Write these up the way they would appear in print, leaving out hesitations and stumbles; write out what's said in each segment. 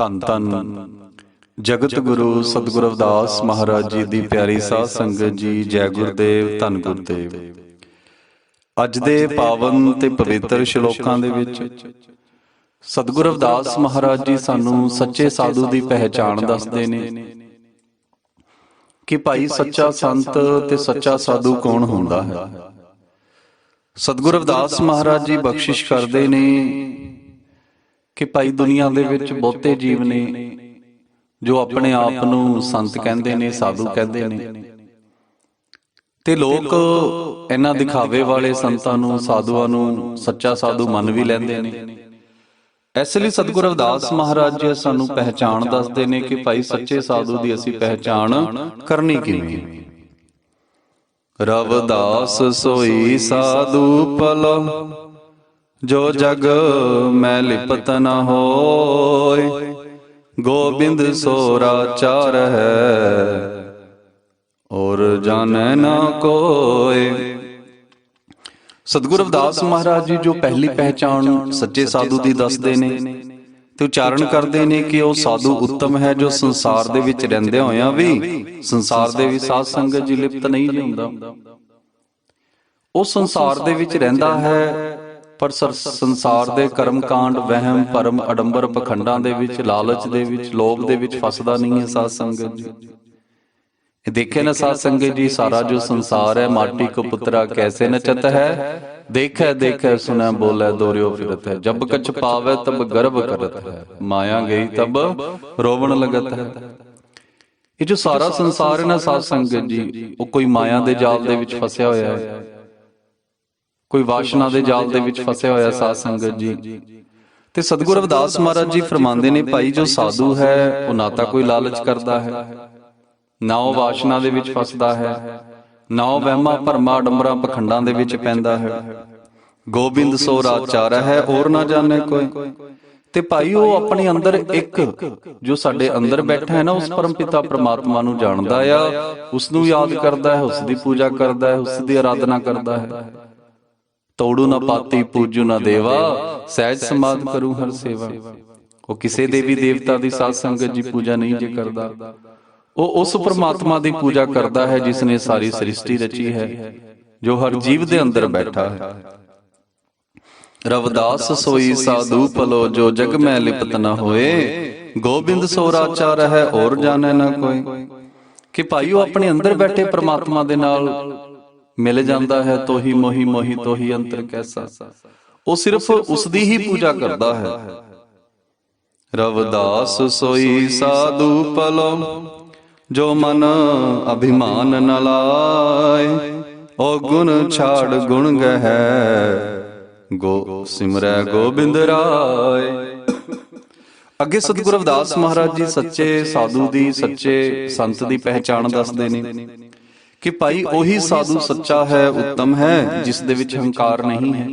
ਧੰਨ ਧੰਨ ਜਗਤ ਗੁਰੂ ਸਤਿਗੁਰੂ ਰਵਿਦਾਸ ਮਹਾਰਾਜ ਜੀ ਦੀ ਪਿਆਰੀ ਸਾਧ ਸੰਗਤ ਜੀ, ਜੈ ਗੁਰਦੇਵ, ਧੰਨ ਗੁਰਦੇਵ। ਅੱਜ ਦੇ ਪਾਵਨ ਤੇ ਪਵਿੱਤਰ ਸ਼ਲੋਕਾਂ ਦੇ ਵਿੱਚ ਸਤਿਗੁਰੂ ਰਵਿਦਾਸ ਮਹਾਰਾਜ ਜੀ ਸਾਨੂੰ ਸੱਚੇ ਸਾਧੂ ਦੀ ਪਹਿਚਾਣ ਦੱਸਦੇ ਨੇ ਕਿ ਭਾਈ ਸੱਚਾ ਸੰਤ ਤੇ ਸੱਚਾ ਸਾਧੂ ਕੌਣ ਹੁੰਦਾ ਹੈ। ਸਤਿਗੁਰੂ ਰਵਿਦਾਸ ਮਹਾਰਾਜ ਜੀ ਬਖਸ਼ਿਸ਼ ਕਰਦੇ ਨੇ ਕਿ ਭਾਈ ਦੁਨੀਆ ਦੇ ਵਿੱਚ ਬਹੁਤੇ ਜੀਵ ਨੇ ਜੋ ਆਪਣੇ ਆਪ ਨੂੰ ਸੰਤ ਕਹਿੰਦੇ ਨੇ, ਸਾਧੂ ਕਹਿੰਦੇ ਨੇ, ਤੇ ਲੋਕ ਇਹਨਾਂ ਦਿਖਾਵੇ ਵਾਲੇ ਸੰਤਾਂ ਨੂੰ, ਸਾਧੂਆਂ ਨੂੰ ਸੱਚਾ ਸਾਧੂ ਮੰਨ ਵੀ ਲੈਂਦੇ ਨੇ। ਇਸ ਲਈ ਸਤਿਗੁਰੂ ਰਵਿਦਾਸ ਮਹਾਰਾਜ ਜੀ ਸਾਨੂੰ ਪਹਿਚਾਣ ਦੱਸਦੇ ਨੇ ਕਿ ਭਾਈ ਸੱਚੇ ਸਾਧੂ ਦੀ ਅਸੀਂ ਪਹਿਚਾਣ ਕਰਨੀ ਕਿਵੇਂ। ਰਵਿਦਾਸ ਸੋਈ ਸਾਧੂ ਭਲਾ ਜੋ ਜਗ ਮੈਂ ਲਿਪਤ ਨ ਹੋਏ, ਗੋਬਿੰਦ ਸੋਰਾਚਾਰ ਹੈ ਔਰ ਜਾਣੈ ਨਾ ਕੋਇ। ਸਤਿਗੁਰੂ ਰਵਿਦਾਸ ਮਹਾਰਾਜ ਜੀ ਜੋ ਪਹਿਲੀ ਪਹਿਚਾਣ ਸੱਚੇ ਸਾਧੂ ਦੀ ਦੱਸਦੇ ਨੇ ਤੇ ਉਚਾਰਨ ਕਰਦੇ ਨੇ ਕਿ ਉਹ ਸਾਧੂ ਉੱਤਮ ਹੈ ਜੋ ਸੰਸਾਰ ਦੇ ਵਿੱਚ ਰਹਿੰਦੇ ਹੋਇਆਂ ਵੀ ਸੰਸਾਰ ਦੇ ਵੀ ਸਾਧ ਸੰਗਤ ਜੀ ਲਿਪਤ ਨਹੀਂ ਹੁੰਦਾ। ਉਹ ਸੰਸਾਰ ਦੇ ਵਿੱਚ ਰਹਿੰਦਾ ਹੈ ਪਰ ਸੰਸਾਰ ਦੇ ਕਰਮ ਕਾਂਡ, ਵਹਿਮ ਭਰਮ, ਅਡੰਬਰ, ਪਖੰਡਾਂ ਦੇ ਵਿੱਚ, ਲਾਲਚ ਦੇ ਵਿੱਚ, ਲੋਭ ਦੇ ਵਿੱਚ ਫਸਦਾ ਨਹੀਂ ਹੈ। ਸਾਧ ਸੰਗਤ ਜੀ ਇਹ ਦੇਖੇ ਨਾ ਸਾਧ ਸੰਗਤ ਜੀ, ਸਾਰਾ ਜੋ ਸੰਸਾਰ ਹੈ ਮਾਟੀ ਕੋ ਪੁੱਤਰਾ ਕੈਸੇ ਨਚਤ ਹੈ, ਦੇਖੈ ਦੇਖੈ ਸੁਨੈ ਬੋਲੇ ਦੋਰਿਓ ਫਿਰਤ ਹੈ, ਜਬ ਕਛ ਪਾਵੇ ਤਬ ਗਰਭ ਕਰਤ ਹੈ, ਮਾਇਆ ਗਈ ਤਬ ਰੋਵਣ ਲਗਤ ਹੈ। ਇਹ ਜੋ ਸਾਰਾ ਸੰਸਾਰ ਹੈ ਨਾ ਸਾਧ ਸੰਗਤ ਜੀ, ਉਹ ਕੋਈ ਮਾਇਆ ਦੇ ਜਾਲ ਦੇ ਵਿੱਚ ਫਸਿਆ ਹੋਇਆ ਹੈ, ਕੋਈ ਵਾਸ਼ਨਾ ਦੇ ਜਾਲ ਦੇ ਵਿੱਚ ਫਸਿਆ ਹੋਇਆ ਸਾਧ ਸੰਗਤ ਜੀ। ਤੇ ਸਤਿਗੁਰੂ ਰਵਿਦਾਸ ਮਹਾਰਾਜ ਜੀ ਫਰਮਾਉਂਦੇ ਨੇ ਭਾਈ ਜੋ ਸਾਧੂ ਹੈ ਉਹ ਨਾ ਤਾਂ ਕੋਈ ਲਾਲਚ ਕਰਦਾ ਹੈ, ਨਾ ਉਹ ਵਾਸ਼ਨਾ ਦੇ ਵਿੱਚ ਫਸਦਾ ਹੈ, ਨਾ ਉਹ ਵਹਿਮਾਂ ਭਰਮਾਂ ਅਡੰਬਰਾਂ ਪਖੰਡਾਂ ਦੇ ਵਿੱਚ ਪੈਂਦਾ ਹੈ। ਗੋਬਿੰਦ ਸੋਰਾਚਾਰ ਹੈ ਔਰ ਨਾ ਜਾਣੇ ਕੋਈ। ਤੇ ਭਾਈ ਉਹ ਆਪਣੇ ਅੰਦਰ ਇੱਕ ਜੋ ਸਾਡੇ ਅੰਦਰ ਬੈਠਾ ਹੈ ਨਾ, ਉਸ ਪਰਮ ਪਿਤਾ ਪ੍ਰਮਾਤਮਾ ਨੂੰ ਜਾਣਦਾ ਆ, ਉਸ ਨੂੰ ਯਾਦ ਕਰਦਾ ਹੈ, ਉਸ ਦੀ ਪੂਜਾ ਕਰਦਾ ਹੈ, ਉਸ ਦੀ ਆਰਾਧਨਾ ਕਰਦਾ ਹੈ। ਤੋੜੂ ਨਾ ਪਾਤੀ ਪੂਜੂ ਨਾ ਦੇਵਾ, ਸਹਿਜ ਸਮਾਧ ਕਰੂ ਹਰ ਸੇਵਾ। ਉਹ ਕਿਸੇ ਦੇਵੀ ਦੇਵਤਾ ਦੀ ਸਾਧ ਸੰਗਤ ਜੀ ਪੂਜਾ ਨਹੀਂ ਜੇ ਕਰਦਾ, ਉਹ ਉਸ ਪ੍ਰਮਾਤਮਾ ਦੀ ਪੂਜਾ ਕਰਦਾ ਹੈ ਜਿਸ ਨੇ ਸਾਰੀ ਸ੍ਰਿਸ਼ਟੀ ਰਚੀ ਹੈ, ਜੋ ਹਰ ਜੀਵ ਦੇ ਅੰਦਰ ਬੈਠਾ ਹੈ। ਰਵਿਦਾਸ ਸੋਈ ਸਾਧੂ ਭਲੋ ਜੋ ਜਗ ਮੈਂ ਲਿਪਤ ਨ ਹੋਏ, ਗੋਬਿੰਦ ਸੋਰਾਚਾਰ ਹੈ ਔਰ ਜਾਣੈ ਨਾ ਕੋਈ। ਕਿ ਭਾਈ ਉਹ ਆਪਣੇ ਅੰਦਰ ਬੈਠੇ ਪ੍ਰਮਾਤਮਾ ਦੇ ਨਾਲ ਮਿਲ ਜਾਂਦਾ ਹੈ। ਤੋਹੀ ਮੋਹੀ ਮੋਹੀ ਤੋਹੀ ਅੰਤਰ ਕੈਸਾ, ਉਹ ਸਿਰਫ ਉਸ ਦੀ ਹੀ ਪੂਜਾ ਕਰਦਾ ਹੈ। ਰਵਿਦਾਸ ਸੋਈ ਸਾਧੂ ਭਲੋ ਜੋ ਮਨ ਅਭਿਮਾਨ ਨ ਲਾਏ, ਉਹ ਗੁਣ ਛਾੜ ਗੁਣ ਗਹਿ ਗੋ ਸਿਮਰੈ ਗੋਬਿੰਦ ਰਾਏ। ਅੱਗੇ ਸਤਿਗੁਰੂ ਰਵਿਦਾਸ ਮਹਾਰਾਜ ਜੀ ਸੱਚੇ ਸਾਧੂ ਦੀ, ਸੱਚੇ ਸੰਤ ਦੀ ਪਹਿਚਾਣ ਦੱਸਦੇ ਨੇ ਕਿ ਭਾਈ ਉਹੀ ਸਾਧੂ ਸੱਚਾ ਹੈ, ਉੱਤਮ ਹੈ, ਜਿਸ ਦੇ ਵਿੱਚ ਹੰਕਾਰ ਨਹੀਂ ਹੈ।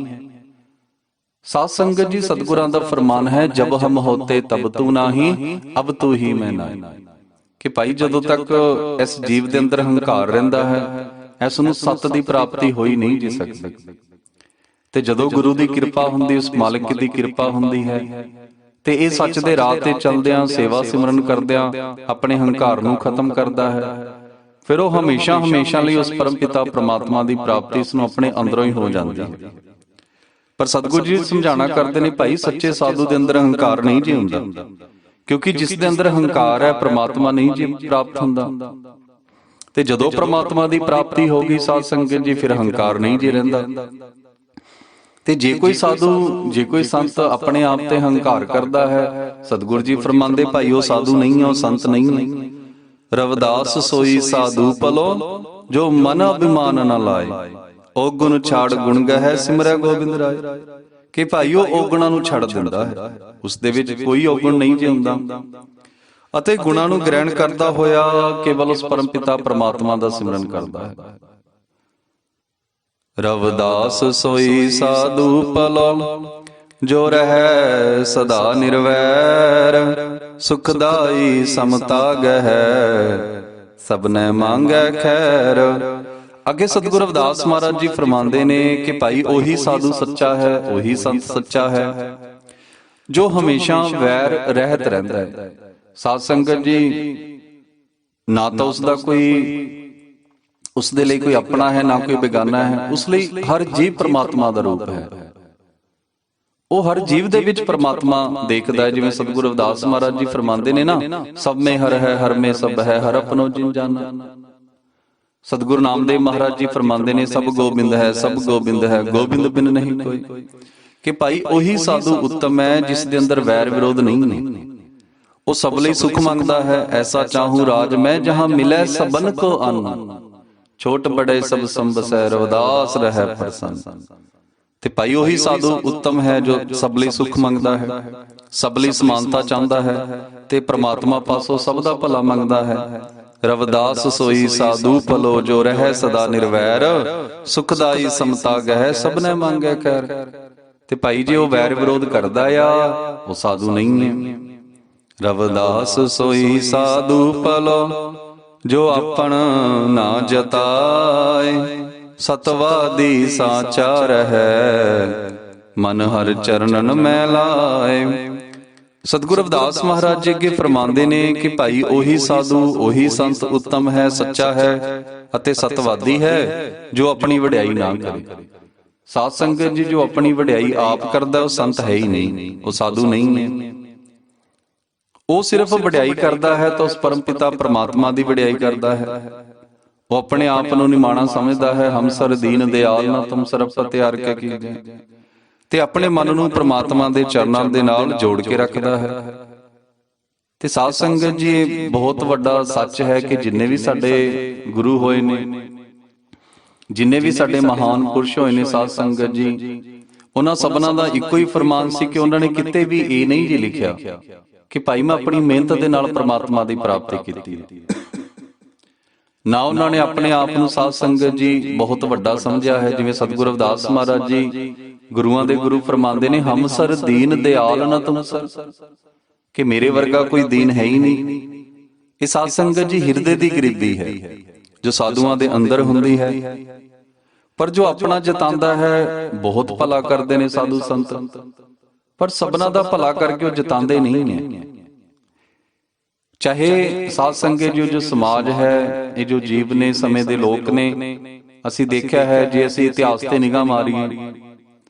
ਸਾਧ ਸੰਗਤ ਜੀ ਸਤਿਗੁਰਾਂ ਦਾ ਫਰਮਾਨ ਹੈ, ਜਬ ਹਮ ਹੋਤੇ ਤਬ ਤੂ ਨਾਹੀ, ਅਬ ਤੂ ਹੀ ਮੈਂ ਨਾਹੀ। ਕਿ ਭਾਈ ਜਦੋਂ ਤੱਕ ਇਸ ਜੀਵ ਦੇ ਅੰਦਰ ਹੰਕਾਰ ਰਹਿੰਦਾ ਹੈ, ਇਸ ਨੂੰ ਸੱਤ ਦੀ ਪ੍ਰਾਪਤੀ ਹੋਈ ਨਹੀਂ ਜੀ ਸਕਦੀ। ਤੇ ਜਦੋਂ ਗੁਰੂ ਦੀ ਕਿਰਪਾ ਹੁੰਦੀ, ਉਸ ਮਾਲਕ ਦੀ ਕਿਰਪਾ ਹੁੰਦੀ ਹੈ, ਤੇ ਇਹ ਸੱਚ ਦੇ ਰਾਹ ਤੇ ਚੱਲਦਿਆਂ, ਸੇਵਾ ਸਿਮਰਨ ਕਰਦਿਆਂ ਆਪਣੇ ਹੰਕਾਰ ਨੂੰ ਖਤਮ ਕਰਦਾ ਹੈ। ਫਿਰ ਉਹ ਹਮੇਸ਼ਾ ਹਮੇਸ਼ਾ ਲਈ ਉਸ ਪਰਮ ਪਿਤਾ ਪ੍ਰਮਾਤਮਾ ਦੀ ਪ੍ਰਾਪਤੀ ਇਸ ਨੂੰ ਆਪਣੇ ਅੰਦਰੋਂ ਹੀ ਹੋ ਜਾਂਦੀ ਹੈ। ਪਰ ਸਤਿਗੁਰੂ ਜੀ ਸਮਝਾਣਾ ਕਰਦੇ ਨੇ ਭਾਈ ਸੱਚੇ ਸਾਧੂ ਦੇ ਅੰਦਰ ਹੰਕਾਰ ਨਹੀਂ ਜੀ ਹੁੰਦਾ, ਕਿਉਂਕਿ ਜਿਸ ਦੇ ਅੰਦਰ ਹੰਕਾਰ ਹੈ ਪ੍ਰਮਾਤਮਾ ਨਹੀਂ ਜੀ ਪ੍ਰਾਪਤ ਹੁੰਦਾ। ਤੇ ਜਦੋਂ ਪ੍ਰਮਾਤਮਾ ਦੀ ਪ੍ਰਾਪਤੀ ਹੋ ਗਈ ਸਾਧ ਸੰਗਤ ਜੀ, ਫਿਰ ਹੰਕਾਰ ਨਹੀਂ ਜੀ ਰਹਿੰਦਾ। ਤੇ ਜੇ ਕੋਈ ਸਾਧੂ, ਜੇ ਕੋਈ ਸੰਤ ਆਪਣੇ ਆਪ ਤੇ ਹੰਕਾਰ ਕਰਦਾ ਹੈ, ਸਤਿਗੁਰੂ ਜੀ ਫਰਮਾਉਂਦੇ ਭਾਈ ਉਹ ਸਾਧੂ ਨਹੀਂ ਹੈ, ਉਹ ਸੰਤ ਨਹੀਂ ਹੈ। ਰਵਿਦਾਸ ਸੋਈ ਸਾਧੂ ਭਲੋ ਜੋ ਮਨ ਅਭਿਮਾਨ ਨ ਲਾਏ, ਉਹ ਗੁਣ ਛਾੜ ਗੁਣ ਗਹਿ ਸਿਮਰੈ ਗੋਬਿੰਦ ਰਾਏ। ਕਿ ਭਾਈ ਉਹ ਔਗੁਣਾਂ ਨੂੰ ਛੱਡ ਦਿੰਦਾ ਹੈ, ਉਸ ਦੇ ਵਿੱਚ ਕੋਈ ਔਗੁਣ ਨਹੀਂ ਜੇ ਹੁੰਦਾ, ਅਤੇ ਗੁਣਾਂ ਨੂੰ ਗ੍ਰਹਿਣ ਕਰਦਾ ਹੋਇਆ ਕੇਵਲ ਉਸ ਪਰਮ ਪਿਤਾ ਪ੍ਰਮਾਤਮਾ ਦਾ ਸਿਮਰਨ ਕਰਦਾ ਹੈ। ਰਵਿਦਾਸ ਸੋਈ ਸਾਧੂ ਭਲੋ ਜੋ ਰਹਿ ਸਦਾ ਨਿਰਵੈਰ, ਸੁਖਦਾਈ ਸਮਤਾ ਗਹਿ ਸਭਨੇ ਮੰਗੈ ਖੈਰ। ਅੱਗੇ ਸਤਿਗੁਰੂ ਰਵਿਦਾਸ ਮਹਾਰਾਜ ਜੀ ਫਰਮਾਉਂਦੇ ਨੇ ਕਿ ਭਾਈ ਉਹੀ ਸਾਧੂ ਸੱਚਾ ਹੈ, ਉਹੀ ਸੰਤ ਸੱਚਾ ਹੈ ਜੋ ਹਮੇਸ਼ਾ ਵੈਰ ਰਹਿਤ ਰਹਿੰਦਾ ਹੈ। ਸਾਧ ਸੰਗਤ ਜੀ, ਨਾ ਤਾਂ ਉਸਦਾ ਉਸਦੇ ਲਈ ਕੋਈ ਆਪਣਾ ਹੈ, ਨਾ ਕੋਈ ਬੇਗਾਨਾ ਹੈ। ਉਸ ਲਈ ਹਰ ਜੀਵ ਪ੍ਰਮਾਤਮਾ ਦਾ ਰੂਪ ਹੈ। ਉਹ ਹਰ ਜੀਵ ਦੇ ਵਿੱਚ ਪ੍ਰਮਾਤਮਾ ਦੇਖਦਾ ਹੈ। ਜਿਵੇਂ ਸਤਿਗੁਰੂ ਰਵਿਦਾਸ ਮਹਾਰਾਜ ਜੀ ਫਰਮਾਉਂਦੇ ਨੇ ਨਾ, ਸਭ ਮੇਂ ਹਰ ਹੈ, ਹਰ ਮੇਂ ਸਭ ਹੈ, ਹਰ ਆਪਣੋ ਜਿਨ ਜਾਨਾ। ਸਤਿਗੁਰੂ ਨਾਮਦੇਵ ਮਹਾਰਾਜ ਜੀ ਫਰਮਾਉਂਦੇ ਨੇ, ਸਭ ਗੋਬਿੰਦ ਹੈ, ਸਭ ਗੋਬਿੰਦ ਹੈ, ਗੋਬਿੰਦ ਬਿਨ ਨਹੀਂ ਕੋਈ। ਕਿ ਭਾਈ ਉਹੀ ਸਾਧੂ ਉੱਤਮ ਹੈ ਜਿਸ ਦੇ ਅੰਦਰ ਵੈਰ ਵਿਰੋਧ ਨਹੀਂ ਨੇ। ਉਹ ਸਭ ਲਈ ਸੁਖ ਮੰਗਦਾ ਹੈ। ਐਸਾ ਚਾਹੂੰ ਰਾਜ ਮੈਂ ਜਹਾਂ ਮਿਲੇ ਸਬਨ ਕੋ ਅੰਨ, ਛੋਟ ਬੜੇ ਸਭ ਸੰਭਸੈ, ਰਵਿਦਾਸ ਰਹਿ ਪ੍ਰਸੰਨ। ਤੇ ਭਾਈ ਉਹੀ ਸਾਧੂ ਉੱਤਮ ਹੈ ਜੋ ਸਭ ਲਈ ਸੁਖ ਮੰਗਦਾ ਹੈ, ਸਭ ਲਈ ਸਮਾਨਤਾ ਚਾਹੁੰਦਾ ਹੈ ਤੇ ਪ੍ਰਮਾਤਮਾ ਪਾਸੋਂ ਸਭ ਦਾ ਭਲਾ ਮੰਗਦਾ ਹੈ। ਰਵਿਦਾਸ ਸੋਈ ਸਾਧੂ ਭਲੋ, ਜੋ ਰਹਿ ਸਦਾ ਨਿਰਵੈਰ, ਸੁਖਦਾਈ ਸਮਤਾ ਗਹਿ ਸਭਨੇ ਮੰਗੈ ਖੈਰ। ਤੇ ਭਾਈ ਜੇ ਉਹ ਵੈਰ ਵਿਰੋਧ ਕਰਦਾ ਆ, ਉਹ ਸਾਧੂ ਨਹੀਂ ਹੈ। ਰਵਿਦਾਸ ਸੋਈ ਸਾਧੂ ਭਲੋ, ਜੋ ਆਪਣ ਨਾ ਜਤਾਏ, ਸਤਵਾਦੀ ਸਾਚਾ ਰਹੈ, ਮਨ ਹਰ ਚਰਨਨ ਮੈਂ ਲਾਏ। ਸਤਿਗੁਰੂ ਰਵਿਦਾਸ ਮਹਾਰਾਜ ਜੀ ਅੱਗੇ ਫਰਮਾਉਂਦੇ ਨੇ ਕਿ ਭਾਈ ਉਹੀ ਸਾਧੂ, ਉਹੀ ਸੰਤ ਉੱਤਮ ਹੈ, ਸੱਚਾ ਹੈ ਅਤੇ ਸਤਵਾਦੀ ਹੈ, ਜੋ ਆਪਣੀ ਵਡਿਆਈ ਨਾ ਕਰੇ। ਸਾਧ ਸੰਗਤ ਜੀ, ਜੋ ਆਪਣੀ ਵਡਿਆਈ ਆਪ ਕਰਦਾ ਉਹ ਸੰਤ ਹੈ ਹੀ ਨਹੀਂ, ਉਹ ਸਾਧੂ ਨਹੀਂ ਹੈ। ਉਹ ਸਿਰਫ ਵਡਿਆਈ ਕਰਦਾ ਹੈ ਤਾਂ ਉਸ ਪਰਮ ਪਿਤਾ ਪ੍ਰਮਾਤਮਾ ਦੀ ਵਡਿਆਈ ਕਰਦਾ ਹੈ। ਉਹ ਆਪਣੇ ਆਪ ਨੂੰ ਨਿਮਾਣਾ ਸਮਝਦਾ ਹੈ। ਹਮ ਸਰ ਦੀਨ ਦਿਆਲ ਨਾ ਤੁਮ ਸਰਬ ਤਿਆਰ ਕੇ ਕੀਜੈ। ਤੇ ਆਪਣੇ ਮਨ ਨੂੰ ਪ੍ਰਮਾਤਮਾ ਦੇ ਚਰਨਾਂ ਦੇ ਨਾਲ ਜੋੜ ਕੇ ਰੱਖਦਾ ਹੈ। ਤੇ ਸਾਧ ਸੰਗਤ ਜੀ, ਇਹ ਬਹੁਤ ਵੱਡਾ ਸੱਚ ਹੈ ਕਿ ਜਿੰਨੇ ਵੀ ਸਾਡੇ ਗੁਰੂ ਹੋਏ ਨੇ, ਜਿੰਨੇ ਵੀ ਸਾਡੇ ਮਹਾਨ ਪੁਰਸ਼ ਹੋਏ ਨੇ, ਸਾਧ ਸੰਗਤ ਜੀ, ਉਹਨਾਂ ਸਭਨਾਂ ਦਾ ਇੱਕੋ ਹੀ ਫਰਮਾਨ ਸੀ ਕਿ ਉਹਨਾਂ ਨੇ ਕਿਤੇ ਵੀ ਇਹ ਨਹੀਂ ਜੀ ਲਿਖਿਆ ਕਿ ਭਾਈ ਮੈਂ ਆਪਣੀ ਮਿਹਨਤ ਦੇ ਨਾਲ ਪ੍ਰਮਾਤਮਾ ਦੀ ਪ੍ਰਾਪਤੀ ਕੀਤੀ ਹੈ। ਨਾ ਉਹਨਾਂ ਨੇ ਆਪਣੇ ਆਪ ਨੂੰ, ਸਾਧ ਸੰਗਤ ਜੀ, ਬਹੁਤ ਵੱਡਾ ਸਮਝਿਆ ਹੈ। ਜਿਵੇਂ ਸਤਿਗੁਰੂ ਰਵਿਦਾਸ ਮਹਾਰਾਜ ਜੀ ਗੁਰੂਆਂ ਦੇ ਗੁਰੂ ਫਰਮਾਉਂਦੇ ਨੇ, ਹਮ ਸਰ ਦੀਨ ਦਿਆਲ ਨਾ ਤੁਮ ਸਰ, ਕਿ ਮੇਰੇ ਵਰਗਾ ਕੋਈ ਦੀਨ ਹੈ ਹੀ ਨਹੀਂ। ਇਹ ਸਾਧ ਸੰਗਤ ਜੀ ਹਿਰਦੇ ਦੀ ਗਰੀਬੀ ਹੈ ਜੋ ਸਾਧੂਆਂ ਦੇ ਅੰਦਰ ਹੁੰਦੀ ਹੈ। ਪਰ ਜੋ ਆਪਣਾ ਜਤਾਂਦਾ ਹੈ, ਬਹੁਤ ਭਲਾ ਕਰਦੇ ਨੇ ਸਾਧੂ ਸੰਤ, ਪਰ ਸਭਨਾਂ ਦਾ ਭਲਾ ਕਰਕੇ ਉਹ ਜਤਾਂਦੇ ਨਹੀਂ ਨੇ। ਚਾਹੇ ਸਾਧ ਸੰਗਤ ਜੋ ਸਮਾਜ ਹੈ, ਇਹ ਜੋ ਜੀਵ ਨੇ, ਸਮੇਂ ਦੇ ਲੋਕ ਨੇ, ਅਸੀਂ ਦੇਖਿਆ ਹੈ, ਜੇ ਅਸੀਂ ਇਤਿਹਾਸ ਤੇ ਨਿਗਾਹ ਮਾਰੀਏ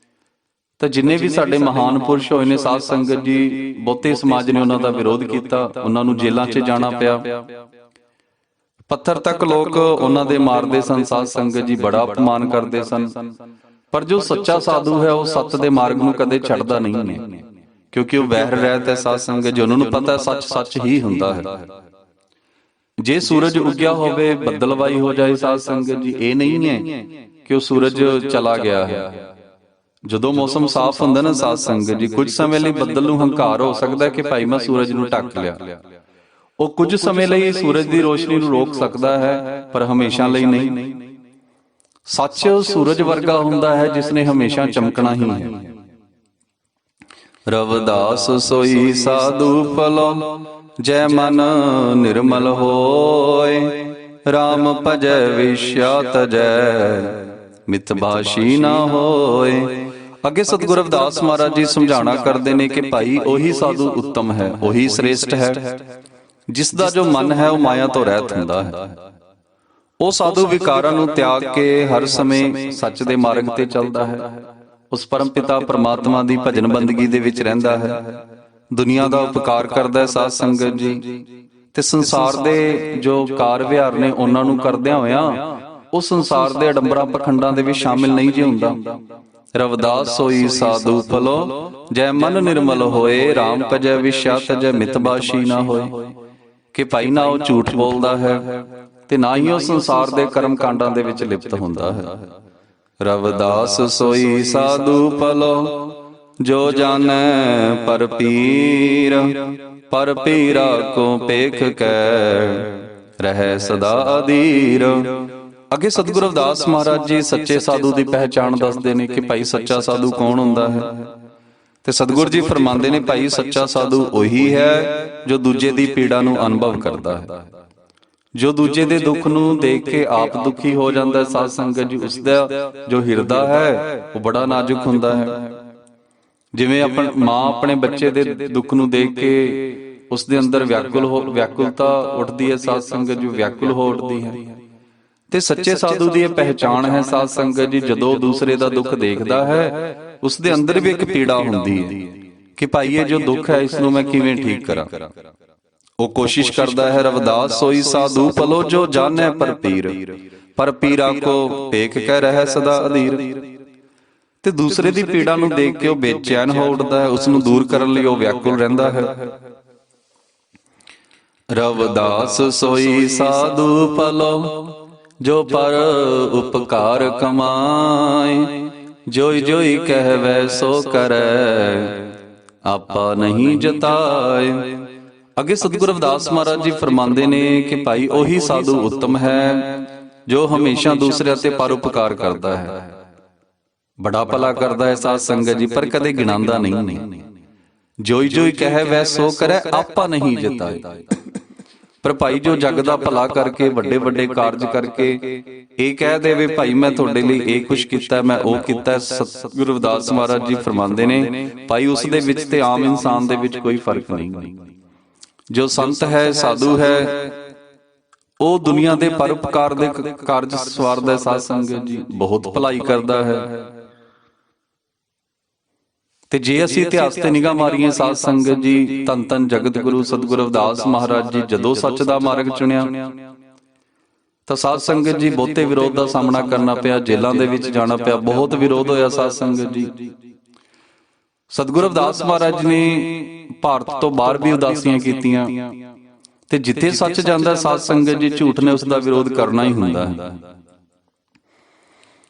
ਤਾਂ ਜਿੰਨੇ ਵੀ ਸਾਡੇ ਮਹਾਨ ਪੁਰਸ਼ ਹੋਏ ਨੇ, ਸਾਧ ਸੰਗਤ ਜੀ, ਬਹੁਤੇ ਸਮਾਜ ਨੇ ਉਹਨਾਂ ਦਾ ਵਿਰੋਧ ਕੀਤਾ, ਉਹਨਾਂ ਨੂੰ ਜੇਲ੍ਹਾਂ 'ਚ ਜਾਣਾ ਪਿਆ, ਪੱਥਰ ਤੱਕ ਲੋਕ ਉਹਨਾਂ ਦੇ ਮਾਰਦੇ ਸਨ। ਸਾਧ ਸੰਗਤ ਜੀ ਬੜਾ ਅਪਮਾਨ ਕਰਦੇ ਸਨ। ਪਰ ਜੋ ਸੱਚਾ ਸਾਧੂ ਹੈ, ਉਹ ਸੱਚ ਦੇ ਮਾਰਗ ਨੂੰ ਕਦੇ ਛੱਡਦਾ ਨਹੀਂ ਨੇ, ਕਿਉਂਕਿ ਉਹ ਵੈਰ ਰਹਿਤ ਹੈ। ਸਾਧ ਸੰਗਤ ਜੀ, ਉਹਨਾਂ ਨੂੰ ਪਤਾ ਸੱਚ ਸੱਚ ਹੀ ਹੁੰਦਾ ਹੈ। ਜੇ ਸੂਰਜ ਉੱਗਿਆ ਹੋਵੇ, ਬੱਦਲਵਾਈ ਹੋ ਜਾਏ, ਸਾਧ ਸੰਗਤ ਜੀ, ਇਹ ਨਹੀਂ ਹੈ ਕਿ ਉਹ ਸੂਰਜ ਚਲਾ ਗਿਆ ਹੈ। ਜਦੋਂ ਮੌਸਮ ਸਾਫ਼ ਹੁੰਦਾ ਨਾ, ਸਾਧ ਸੰਗਤ ਜੀ, ਕੁਝ ਸਮੇਂ ਲਈ ਬੱਦਲ ਨੂੰ ਹੰਕਾਰ ਹੋ ਸਕਦਾ ਕਿ ਭਾਈ ਮੈਂ ਸੂਰਜ ਨੂੰ ਢੱਕ ਲਿਆ। ਉਹ ਕੁਝ ਸਮੇਂ ਲਈ ਸੂਰਜ ਦੀ ਰੋਸ਼ਨੀ ਨੂੰ ਰੋਕ ਸਕਦਾ ਹੈ, ਪਰ ਹਮੇਸ਼ਾ ਲਈ ਨਹੀਂ। ਸੱਚ ਸੂਰਜ ਵਰਗਾ ਹੁੰਦਾ ਹੈ ਜਿਸ ਨੇ ਹਮੇਸ਼ਾ ਚਮਕਣਾ ਹੀ ਹੈ। ਰਵਿਦਾਸ ਸੋਈ ਸਾਧੂ ਭਲੋ, ਜੈ ਮਨ ਨਿਰਮਲ ਹੋਏ, ਰਾਮ ਭਜੈ ਵਿਸ਼ਾ ਤਜੈ, ਮਿਤਭਾਸ਼ੀ ਨਾ ਹੋਏ। ਅੱਗੇ ਸਤਿਗੁਰੂ ਰਵਿਦਾਸ ਮਹਾਰਾਜ ਜੀ ਸਮਝਾਉਣਾ ਕਰਦੇ ਨੇ ਕਿ ਭਾਈ ਉਹੀ ਸਾਧੂ ਉੱਤਮ ਹੈ, ਉਹੀ ਸ੍ਰੇਸ਼ਟ ਹੈ, ਜਿਸ ਦਾ ਜੋ ਮਨ ਹੈ ਉਹ ਮਾਇਆ ਤੋਂ ਰਹਿਤ ਹੁੰਦਾ ਹੈ। ਉਹ ਸਾਧੂ ਵਿਕਾਰਾਂ ਨੂੰ ਤਿਆਗ ਕੇ ਹਰ ਸਮੇਂ ਸੱਚ ਦੇ ਮਾਰਗ ਤੇ ਚੱਲਦਾ ਹੈ। ਉਸ ਪਰਮ ਪਿਤਾ ਪ੍ਰਮਾਤਮਾ ਦੀ ਭਜਨ ਬੰਦਗੀ ਦੇ ਵਿੱਚ ਰਹਿੰਦਾ ਹੈ, ਦੁਨੀਆ ਦਾ ਉਪਕਾਰ ਕਰਦਾ ਹੈ। ਸਾਧ ਸੰਗਤ ਜੀ, ਤੇ ਸੰਸਾਰ ਦੇ ਜੋ ਕਾਰ ਵਿਹਾਰ ਨੇ ਉਹਨਾਂ ਨੂੰ ਕਰਦਿਆਂ ਹੋਇਆਂ ਉਹ ਸੰਸਾਰ ਦੇ ਅਡੰਬਰਾਂ ਪਖੰਡਾਂ ਦੇ ਵਿੱਚ ਸ਼ਾਮਿਲ ਨਹੀਂ ਜੀ ਹੁੰਦਾ। ਰਵਿਦਾਸ ਸੋਈ ਸਾਧੂ ਭਲੋ, ਜੈ ਮਨ ਨਿਰਮਲ ਹੋਏ, ਰਾਮ ਭਜੈ ਵਿਸ਼ਾ ਤਜੈ, ਮਿਤਭਾਸ਼ੀ ਨਾ ਹੋਏ। ਕਿ ਭਾਈ ਨਾ ਉਹ ਝੂਠ ਬੋਲਦਾ ਹੈ ਤੇ ਨਾ ਹੀ ਉਹ ਸੰਸਾਰ ਦੇ ਕਰਮ ਕਾਂਡਾਂ ਦੇ ਵਿੱਚ ਲਿਪਤ ਹੁੰਦਾ ਹੈ। ਰਵਿਦਾਸ ਸੋਈ ਸਾਧੂ ਭਲੋ, ਜੋ ਜਾਣੈ ਪਰ ਪੀਰ, ਪਰ ਪੀਰਾ ਕੋ ਪੇਖ ਕੈ, ਰਹਿ ਸਦਾ ਅਧੀਰ। ਅੱਗੇ ਸਤਿਗੁਰੂ ਰਵਿਦਾਸ ਮਹਾਰਾਜ ਜੀ ਸੱਚੇ ਸਾਧੂ ਦੀ ਪਹਿਚਾਣ ਦੱਸਦੇ ਨੇ ਕਿ ਭਾਈ ਸੱਚਾ ਸਾਧੂ ਕੌਣ ਹੁੰਦਾ ਹੈ। ਤੇ ਸਤਿਗੁਰੂ ਜੀ ਫਰਮਾਉਂਦੇ ਨੇ, ਭਾਈ ਸੱਚਾ ਸਾਧੂ ਉਹੀ ਹੈ ਜੋ ਦੂਜੇ ਦੀ ਪੀੜਾ ਨੂੰ ਅਨੁਭਵ ਕਰਦਾ ਹੈ, ਜੋ ਦੂਜੇ ਦੇ ਦੁੱਖ ਨੂੰ ਦੇਖ ਕੇ ਆਪ ਦੁਖੀ ਹੋ ਜਾਂਦਾ ਹੈ। ਸਾਧ ਸੰਗਤ ਜੀ, ਉਸਦਾ ਜੋ ਹਿਰਦਾ ਹੈ ਉਹ ਬੜਾ ਨਾਜ਼ੁਕ ਹੁੰਦਾ ਹੈ। ਜਿਵੇਂ ਮਾਂ ਆਪਣੇ ਬੱਚੇ ਦੇ ਦੁੱਖ ਨੂੰ ਦੇਖ ਕੇ ਉਸ ਦੇ ਅੰਦਰ ਵਿਆਕੁਲਤਾ ਉੱਠਦੀ ਹੈ, ਸਾਧ ਸੰਗਤ ਜੀ ਵਿਆਕੁਲ ਹੋ ਉੱਠਦੀ ਹੈ। ਤੇ ਸੱਚੇ ਸਾਧੂ ਦੀ ਇਹ ਪਹਿਚਾਣ ਹੈ ਸਾਧ ਸੰਗਤ ਜੀ, ਜਦੋਂ ਦੂਸਰੇ ਦਾ ਦੁੱਖ ਦੇਖਦਾ ਹੈ ਉਸ ਦੇ ਅੰਦਰ ਵੀ ਇੱਕ ਪੀੜਾ ਹੁੰਦੀ ਹੈ ਕਿ ਭਾਈ ਇਹ ਜੋ ਦੁੱਖ ਹੈ ਇਸ ਨੂੰ ਮੈਂ ਕਿਵੇਂ ਠੀਕ ਕਰਾਂ। ਉਹ ਕੋਸ਼ਿਸ਼ ਕਰਦਾ ਹੈ। ਰਵਿਦਾਸ ਸੋਈ ਸਾਧੂ ਪਲੋ ਜੋ ਜਾਣੈ ਪਰ ਪੀਰਾ ਕੋ ਭੇਖ ਕਹਿ ਰਹਿ ਸਦਾ ਅਧੀਰ। ਤੇ ਦੂਸਰੇ ਦੀ ਪੀੜਾ ਨੂੰ ਦੇਖ ਕੇ ਉਹ ਬੇਚੈਨ ਹੋ ਉੱਠਦਾ ਹੈ, ਉਸ ਨੂੰ ਦੂਰ ਕਰਨ ਲਈ ਉਹ ਵਿਆਕੁਲ ਰਹਿੰਦਾ ਹੈ। ਰਵਿਦਾਸ ਸੋਈ ਸਾਧੂ ਪਲੋ ਜੋ ਪਰ ਉਪਕਾਰ ਕਮਾਏ, ਜੋਈ ਜੋਈ ਕਹਿਵੈ ਸੋ ਕਰੈ ਆਪਾ ਨਹੀਂ ਜਤਾਏ। ਅੱਗੇ ਸਤਿਗੁਰੂ ਰਵਿਦਾਸ ਮਹਾਰਾਜ ਜੀ ਫਰਮਾਉਂਦੇ ਨੇ ਕਿ ਭਾਈ ਉਹੀ ਸਾਧੂ ਉੱਤਮ ਹੈ ਜੋ ਹਮੇਸ਼ਾ ਦੂਸਰਿਆਂ ਤੇ ਪਰਉਪਕਾਰ ਕਰਦਾ ਹੈ, ਬੜਾ ਭਲਾ ਕਰਦਾ ਹੈ ਸਾਧ ਸੰਗਤ ਜੀ, ਪਰ ਕਦੇ ਗਿਣਾਉਂਦਾ ਨਹੀਂ। ਜੋਈ ਜੋਈ ਕਹਿ ਵੈ ਸੋ ਕਰੈ ਆਪਾ ਨਹੀਂ ਜਤਾਏ। ਪਰ ਭਾਈ ਜੋ ਜਗ ਦਾ ਭਲਾ ਕਰਕੇ ਵੱਡੇ ਵੱਡੇ ਕਾਰਜ ਕਰਕੇ ਇਹ ਕਹਿ ਦੇਵੇ ਭਾਈ ਮੈਂ ਤੁਹਾਡੇ ਲਈ ਇਹ ਕੁਛ ਕੀਤਾ, ਮੈਂ ਉਹ ਕੀਤਾ, ਸਤਿਗੁਰੂ ਰਵਿਦਾਸ ਮਹਾਰਾਜ ਜੀ ਫਰਮਾਉਂਦੇ ਨੇ ਭਾਈ ਉਸ ਦੇ ਵਿੱਚ ਤੇ ਆਮ ਇਨਸਾਨ ਦੇ ਵਿੱਚ ਕੋਈ ਫਰਕ ਨਹੀਂ। ਜੋ ਸੰਤ ਹੈ, ਸਾਧੂ ਹੈ, ਉਹ ਦੁਨੀਆ ਦੇ ਪਰਉਪਕਾਰ ਦੇ ਕਾਰਜ ਸਵਾਰਦਾ ਸਾਧ ਸੰਗਤ ਜੀ, ਬਹੁਤ ਭਲਾਈ ਕਰਦਾ ਹੈ। ਤੇ ਜੇ ਅਸੀਂ ਇਤਿਹਾਸ ਤੇ ਨਿਗਾਹ ਮਾਰੀਏ ਸਾਧ ਸੰਗਤ ਜੀ, ਧੰਨ ਧੰਨ ਜਗਤ ਗੁਰੂ ਸਤਿਗੁਰੂ ਰਵਿਦਾਸ ਮਹਾਰਾਜ ਜੀ ਜਦੋਂ ਸੱਚ ਦਾ ਮਾਰਗ ਚੁਣਿਆ ਤਾਂ ਸਾਧ ਸੰਗਤ ਜੀ ਬਹੁਤੇ ਵਿਰੋਧ ਦਾ ਸਾਹਮਣਾ ਕਰਨਾ ਪਿਆ, ਜੇਲ੍ਹਾਂ ਦੇ ਵਿੱਚ ਜਾਣਾ ਪਿਆ, ਬਹੁਤ ਵਿਰੋਧ ਹੋਇਆ ਸਾਧ ਸੰਗਤ ਜੀ। ਸਤਿਗੁਰੂ ਰਵਿਦਾਸ ਮਹਾਰਾਜ ਨੇ ਭਾਰਤ ਤੋਂ ਬਾਹਰ ਵੀ ਉਦਾਸੀਆਂ ਕੀਤੀਆਂ ਤੇ ਜਿੱਥੇ ਸੱਚ ਜਾਂਦਾ ਸਾਧ ਸੰਗਤ ਜੀ ਝੂਠ ਨੇ ਉਸ ਦਾ ਵਿਰੋਧ ਕਰਨਾ ਹੀ ਹੁੰਦਾ ਹੈ।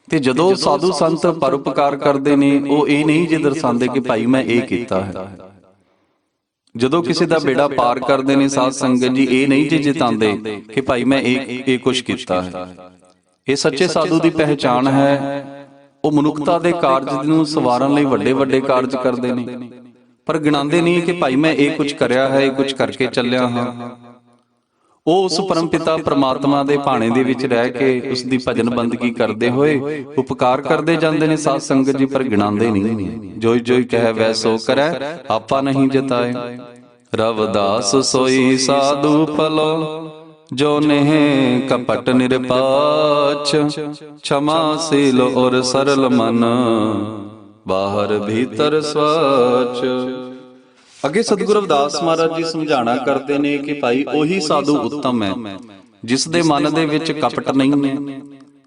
ਤੇ ਜਦੋਂ ਸਾਧੂ ਸੰਤ ਪਰਉਪਕਾਰ ਕਰਦੇ ਨੇ ਉਹ ਇਹ ਨਹੀਂ ਜੇ ਦਰਸਾਉਂਦੇ ਕਿ ਭਾਈ ਮੈਂ ਇਹ ਕੀਤਾ ਹੈ। ਜਦੋਂ ਕਿਸੇ ਦਾ ਬੇੜਾ ਪਾਰ ਕਰਦੇ ਨੇ ਸਾਧ ਸੰਗਤ ਜੀ ਇਹ ਨਹੀਂ ਜੇ ਜਿਤਾਉਂਦੇ ਕਿ ਭਾਈ ਮੈਂ ਇਹ ਕੁਛ ਕੀਤਾ ਹੈ। ਇਹ ਸੱਚੇ ਸਾਧੂ ਦੀ ਪਹਿਚਾਣ ਹੈ। ਉਹ ਮਨੁੱਖਤਾ ਦੇ ਕਾਰਜ ਨੂੰ ਸਵਾਰਨ ਲਈ ਵੱਡੇ ਵੱਡੇ ਕਾਰਜ ਕਰਦੇ ਨੇ, ਪਰ ਗਿਣਾਉਂਦੇ ਨਹੀਂ ਕਿ ਭਾਈ ਮੈਂ ਇਹ ਕੁਝ ਕਰਿਆ ਹੈ, ਇਹ ਕੁਝ ਕਰਕੇ ਚੱਲਿਆ ਹਾਂ। ਉਹ ਉਸ ਪਰਮ ਪਿਤਾ ਪ੍ਰਮਾਤਮਾ ਦੇ ਭਾਣੇ ਦੇ ਵਿੱਚ ਰਹਿ ਕੇ ਉਸ ਦੀ ਭਜਨ ਬੰਦਗੀ ਕਰਦੇ ਹੋਏ ਉਪਕਾਰ ਕਰਦੇ ਜਾਂਦੇ ਨੇ ਸਾਧ ਸੰਗਤ ਜੀ, ਪਰ ਗਿਣਾਉਂਦੇ ਨਹੀਂ। ਜੋਈ ਜੋਈ ਕਹਿ ਵੈ ਸੋ ਕਰੈ ਆਪਾ ਨਹੀਂ ਜਤਾਏ। ਰਵਿਦਾਸ ਸੋਈ ਸਾਧੂ ਪਲੋ ਜੋ ਨਹਿ ਕਪਟ ਨਿਰਪਾਚ, ਛਮਾਸੀਲ ਔਰ ਸਰਲ ਮਨ ਬਾਹਰ ਭੀਤਰ ਸਵਾਚ। ਅੱਗੇ ਸਤਿਗੁਰੂ ਰਵਿਦਾਸ ਮਹਾਰਾਜ ਜੀ ਸਮਝਾਣਾ ਕਰਦੇ ਨੇ ਕਿ ਭਾਈ ਉਹੀ ਸਾਧੂ ਉੱਤਮ ਹੈ ਜਿਸ ਦੇ ਮਨ ਦੇ ਵਿੱਚ ਕਪਟ ਨਹੀਂ ਹੈ,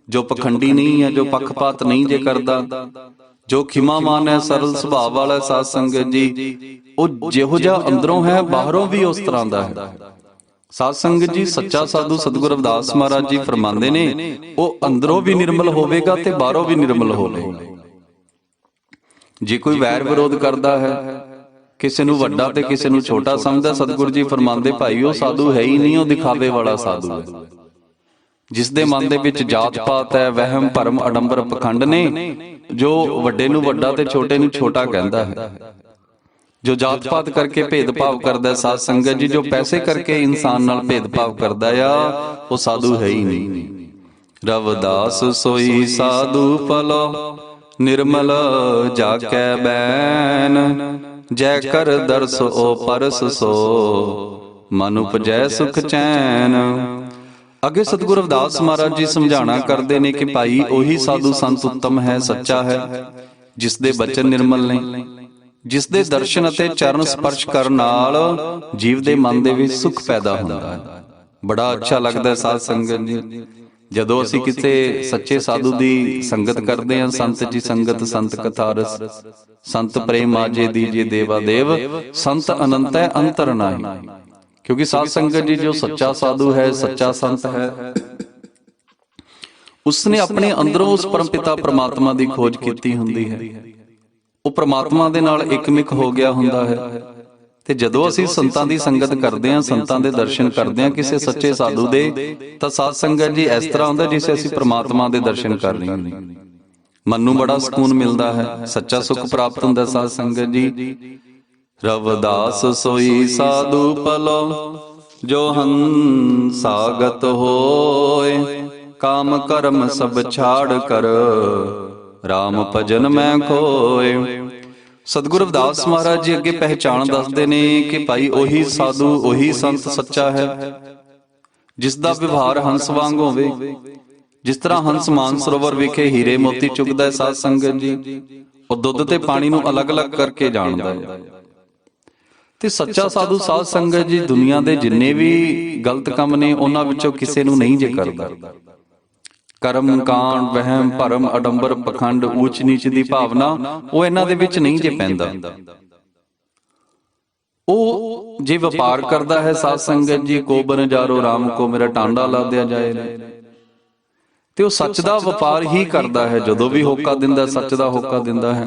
ਜੋ ਪਖੰਡੀ ਨਹੀਂ ਹੈ, ਜੋ ਪੱਖਪਾਤ ਨਹੀਂ ਜੇ ਕਰਦਾ, ਜੋ ਖਿਮਾਮਾਨ ਹੈ, ਸਰਲ ਸੁਭਾਅ ਵਾਲਾ ਸਾਧ ਸੰਗਤ ਜੀ। ਉਹ ਜਿਹੋ ਜਿਹਾ ਅੰਦਰੋਂ ਹੈ ਬਾਹਰੋਂ ਵੀ ਉਸ ਤਰ੍ਹਾਂ ਦਾ ਹੈ। ਸਾਧ ਸੰਗਤ ਜੀ ਸੱਚਾ ਸਾਧੂ ਸਤਿਗੁਰੂ ਰਵਿਦਾਸ ਮਹਾਰਾਜ ਜੀ ਫਰਮਾਉਂਦੇ ਨੇ ਉਹ ਅੰਦਰੋਂ ਵੀ ਨਿਰਮਲ ਹੋਵੇਗਾ ਤੇ ਬਾਹਰੋਂ ਵੀ ਨਿਰਮਲ ਹੋਵੇਗਾ। ਜੇ ਕੋਈ ਵੈਰ ਵਿਰੋਧ ਕਰਦਾ ਹੈ, ਕਿਸੇ ਨੂੰ ਵੱਡਾ ਤੇ ਕਿਸੇ ਨੂੰ ਛੋਟਾ ਸਮਝਦਾ, ਸਤਿਗੁਰੂ ਜੀ ਫਰਮਾਉਂਦੇ ਭਾਈ ਉਹ ਸਾਧੂ ਹੈ ਹੀ ਨਹੀਂ, ਉਹ ਦਿਖਾਵੇ ਵਾਲਾ ਸਾਧੂ ਹੈ। ਜਿਸ ਦੇ ਮਨ ਦੇ ਵਿੱਚ ਜਾਤ ਪਾਤ ਹੈ, ਵਹਿਮ ਭਰਮ ਅਡੰਬਰ ਪਖੰਡ ਨੇ, ਜੋ ਵੱਡੇ ਨੂੰ ਵੱਡਾ ਤੇ ਛੋਟੇ ਨੂੰ ਛੋਟਾ ਕਹਿੰਦਾ ਹੈ, ਜੋ ਜਾਤ ਪਾਤ ਕਰਕੇ ਭੇਦਭਾਵ ਕਰਦਾ ਸਾਧ ਸੰਗਤ ਜੀ, ਜੋ ਪੈਸੇ ਕਰਕੇ ਇਨਸਾਨ ਨਾਲ ਭੇਦਭਾਵ ਕਰਦਾ ਆ, ਉਹ ਸਾਧੂ ਹੈ ਹੀ ਨਹੀਂ। ਰਵਿਦਾਸ ਸੋਈ ਸਾਧੂ ਪਲੋ ਨਿਰਮਲ ਜਾ ਕੈ ਬੈਨ, ਜੈ ਕਰ ਦਰਸ ਓ ਪਰਸ ਸੋ ਮਨ ਉਪਜੈ ਸੁਖ ਚੈਨ। ਅੱਗੇ ਸਤਿਗੁਰੂ ਰਵਿਦਾਸ ਮਹਾਰਾਜ ਜੀ ਸਮਝਾਣਾ ਕਰਦੇ ਨੇ ਕਿ ਭਾਈ ਉਹੀ ਸਾਧੂ ਸੰਤ ਉੱਤਮ ਹੈ, ਸੱਚਾ ਹੈ, ਜਿਸ ਦੇ ਬਚਨ ਨਿਰਮਲ ਨੇ, ਜਿਸ ਦੇ ਦਰਸ਼ਨ ਅਤੇ ਚਰਨ ਸਪਰਸ਼ ਕਰਨ ਨਾਲ ਜੀਵ ਦੇ ਮਨ ਦੇ ਵਿੱਚ ਸੁਖ ਪੈਦਾ ਹੁੰਦਾ ਹੈ। ਬੜਾ ਅੱਛਾ ਲੱਗਦਾ ਹੈ ਸਾਧ ਸੰਗਤ ਜੀ ਜਦੋਂ ਅਸੀਂ ਕਿਸੇ ਸੱਚੇ ਸਾਧੂ ਦੀ ਸੰਗਤ ਕਰਦੇ ਹਾਂ। ਸੰਤ ਜੀ ਸੰਗਤ ਸੰਤ ਕਥਾ ਰਸ, ਸੰਤ ਪ੍ਰੇਮ ਮਾਜੇ ਦੀਜੇ ਦੇਵਾ ਦੇਵ, ਸੰਤ ਅਨੰਤ ਹੈ ਅੰਤਰ ਨਾਹੀ। ਕਿਉਂਕਿ ਸਾਧ ਸੰਗਤ ਜੀ ਜੋ ਸੱਚਾ ਸਾਧੂ ਹੈ, ਸੱਚਾ ਸੰਤ ਹੈ, ਉਸਨੇ ਆਪਣੇ ਅੰਦਰੋਂ ਉਸ ਪਰਮ ਪਿਤਾ ਪ੍ਰਮਾਤਮਾ ਦੀ ਖੋਜ ਕੀਤੀ ਹੁੰਦੀ ਹੈ। ਉਹ ਪ੍ਰਮਾਤਮਾ ਦੇ ਨਾਲ ਇਕਮਿਕ ਹੋ ਗਿਆ ਹੁੰਦਾ ਹੈ। ਤੇ ਜਦੋਂ ਅਸੀਂ ਸੰਤਾਂ ਦੀ ਸੰਗਤ ਕਰਦੇ ਹਾਂ, ਸੰਤਾਂ ਦੇ ਦਰਸ਼ਨ ਕਰਦੇ ਹਾਂ ਕਿਸੇ ਸੱਚੇ ਸਾਧੂ ਦੇ, ਤਾਂ ਸਾਧ ਸੰਗਤ ਜੀ ਇਸ ਤਰ੍ਹਾਂ ਹੁੰਦਾ ਜਿਵੇਂ ਅਸੀਂ ਪ੍ਰਮਾਤਮਾ ਦੇ ਦਰਸ਼ਨ ਕਰ ਰਹੇ ਹਾਂ। ਮਨ ਨੂੰ ਬੜਾ ਸਕੂਨ ਮਿਲਦਾ ਹੈ, ਸੱਚਾ ਸੁਖ ਪ੍ਰਾਪਤ ਹੁੰਦਾ ਸਾਧ ਸੰਗਤ ਜੀ। ਰਵਿਦਾਸ ਸੋਈ ਸਾਧੂ ਪਲੋ ਜੋ ਹੰਸਾਗਤ ਹੋਏ, ਕਾਮ ਕਰਮ ਸਭ ਛਾੜ ਕਰ ਰਾਮ ਭਜਨ ਮੈਂ ਖੋਏ। ਸਤਿਗੁਰੂ ਰਵਿਦਾਸ ਮਹਾਰਾਜ ਜੀ ਅੱਗੇ ਪਹਿਚਾਣ ਦੱਸਦੇ ਨੇ ਕਿ ਭਾਈ ਉਹੀ ਸਾਧੂ ਉਹੀ ਸੰਤ ਸੱਚਾ ਹੈ ਜਿਸ ਦਾ ਵਿਵਹਾਰ ਹੰਸ ਵਾਂਗ ਹੋਵੇ। ਜਿਸ ਤਰ੍ਹਾਂ ਹੰਸ ਮਾਨਸਰੋਵਰ ਵਿਖੇ ਹੀਰੇ ਮੋਤੀ ਚੁਗਦਾ ਹੈ ਸਾਧ ਸੰਗਤ ਜੀ, ਉਹ ਦੁੱਧ ਤੇ ਪਾਣੀ ਨੂੰ ਅਲੱਗ-ਅਲੱਗ ਕਰਕੇ ਜਾਣਦਾ ਹੈ। ਤੇ ਸੱਚਾ ਸਾਧੂ ਸਾਧ ਸੰਗਤ ਜੀ ਦੁਨੀਆ ਦੇ ਜਿੰਨੇ ਵੀ ਗਲਤ ਕੰਮ ਨੇ ਉਹਨਾਂ ਵਿੱਚੋਂ ਕਿਸੇ ਨੂੰ ਨਹੀਂ ਜੇ ਕਰਦਾ। ਕਰਮ ਕਾਂਡ ਵਹਿਮ ਭਰਮ ਅਡੰਬਰ ਪਖੰਡ ਊਚ ਨੀਚ ਦੀ ਭਾਵਨਾ ਉਹ ਇਹਨਾਂ ਦੇ ਵਿੱਚ ਨਹੀਂ ਜੇ ਪੈਂਦਾ। ਉਹ ਜੇ ਵਪਾਰ ਕਰਦਾ ਹੈ ਸਾਧ ਸੰਗਤ ਜੀ, ਕੋ ਬਨਜਾਰੋ ਰਾਮ ਕੋ ਮੇਰਾ ਟਾਂਡਾ ਲਾ ਦਿਆ ਜਾਏ, ਤੇ ਉਹ ਸੱਚ ਦਾ ਵਪਾਰ ਹੀ ਕਰਦਾ ਹੈ। ਜਦੋਂ ਵੀ ਹੋਕਾ ਦਿੰਦਾ ਸੱਚ ਦਾ ਹੋਕਾ ਦਿੰਦਾ ਹੈ।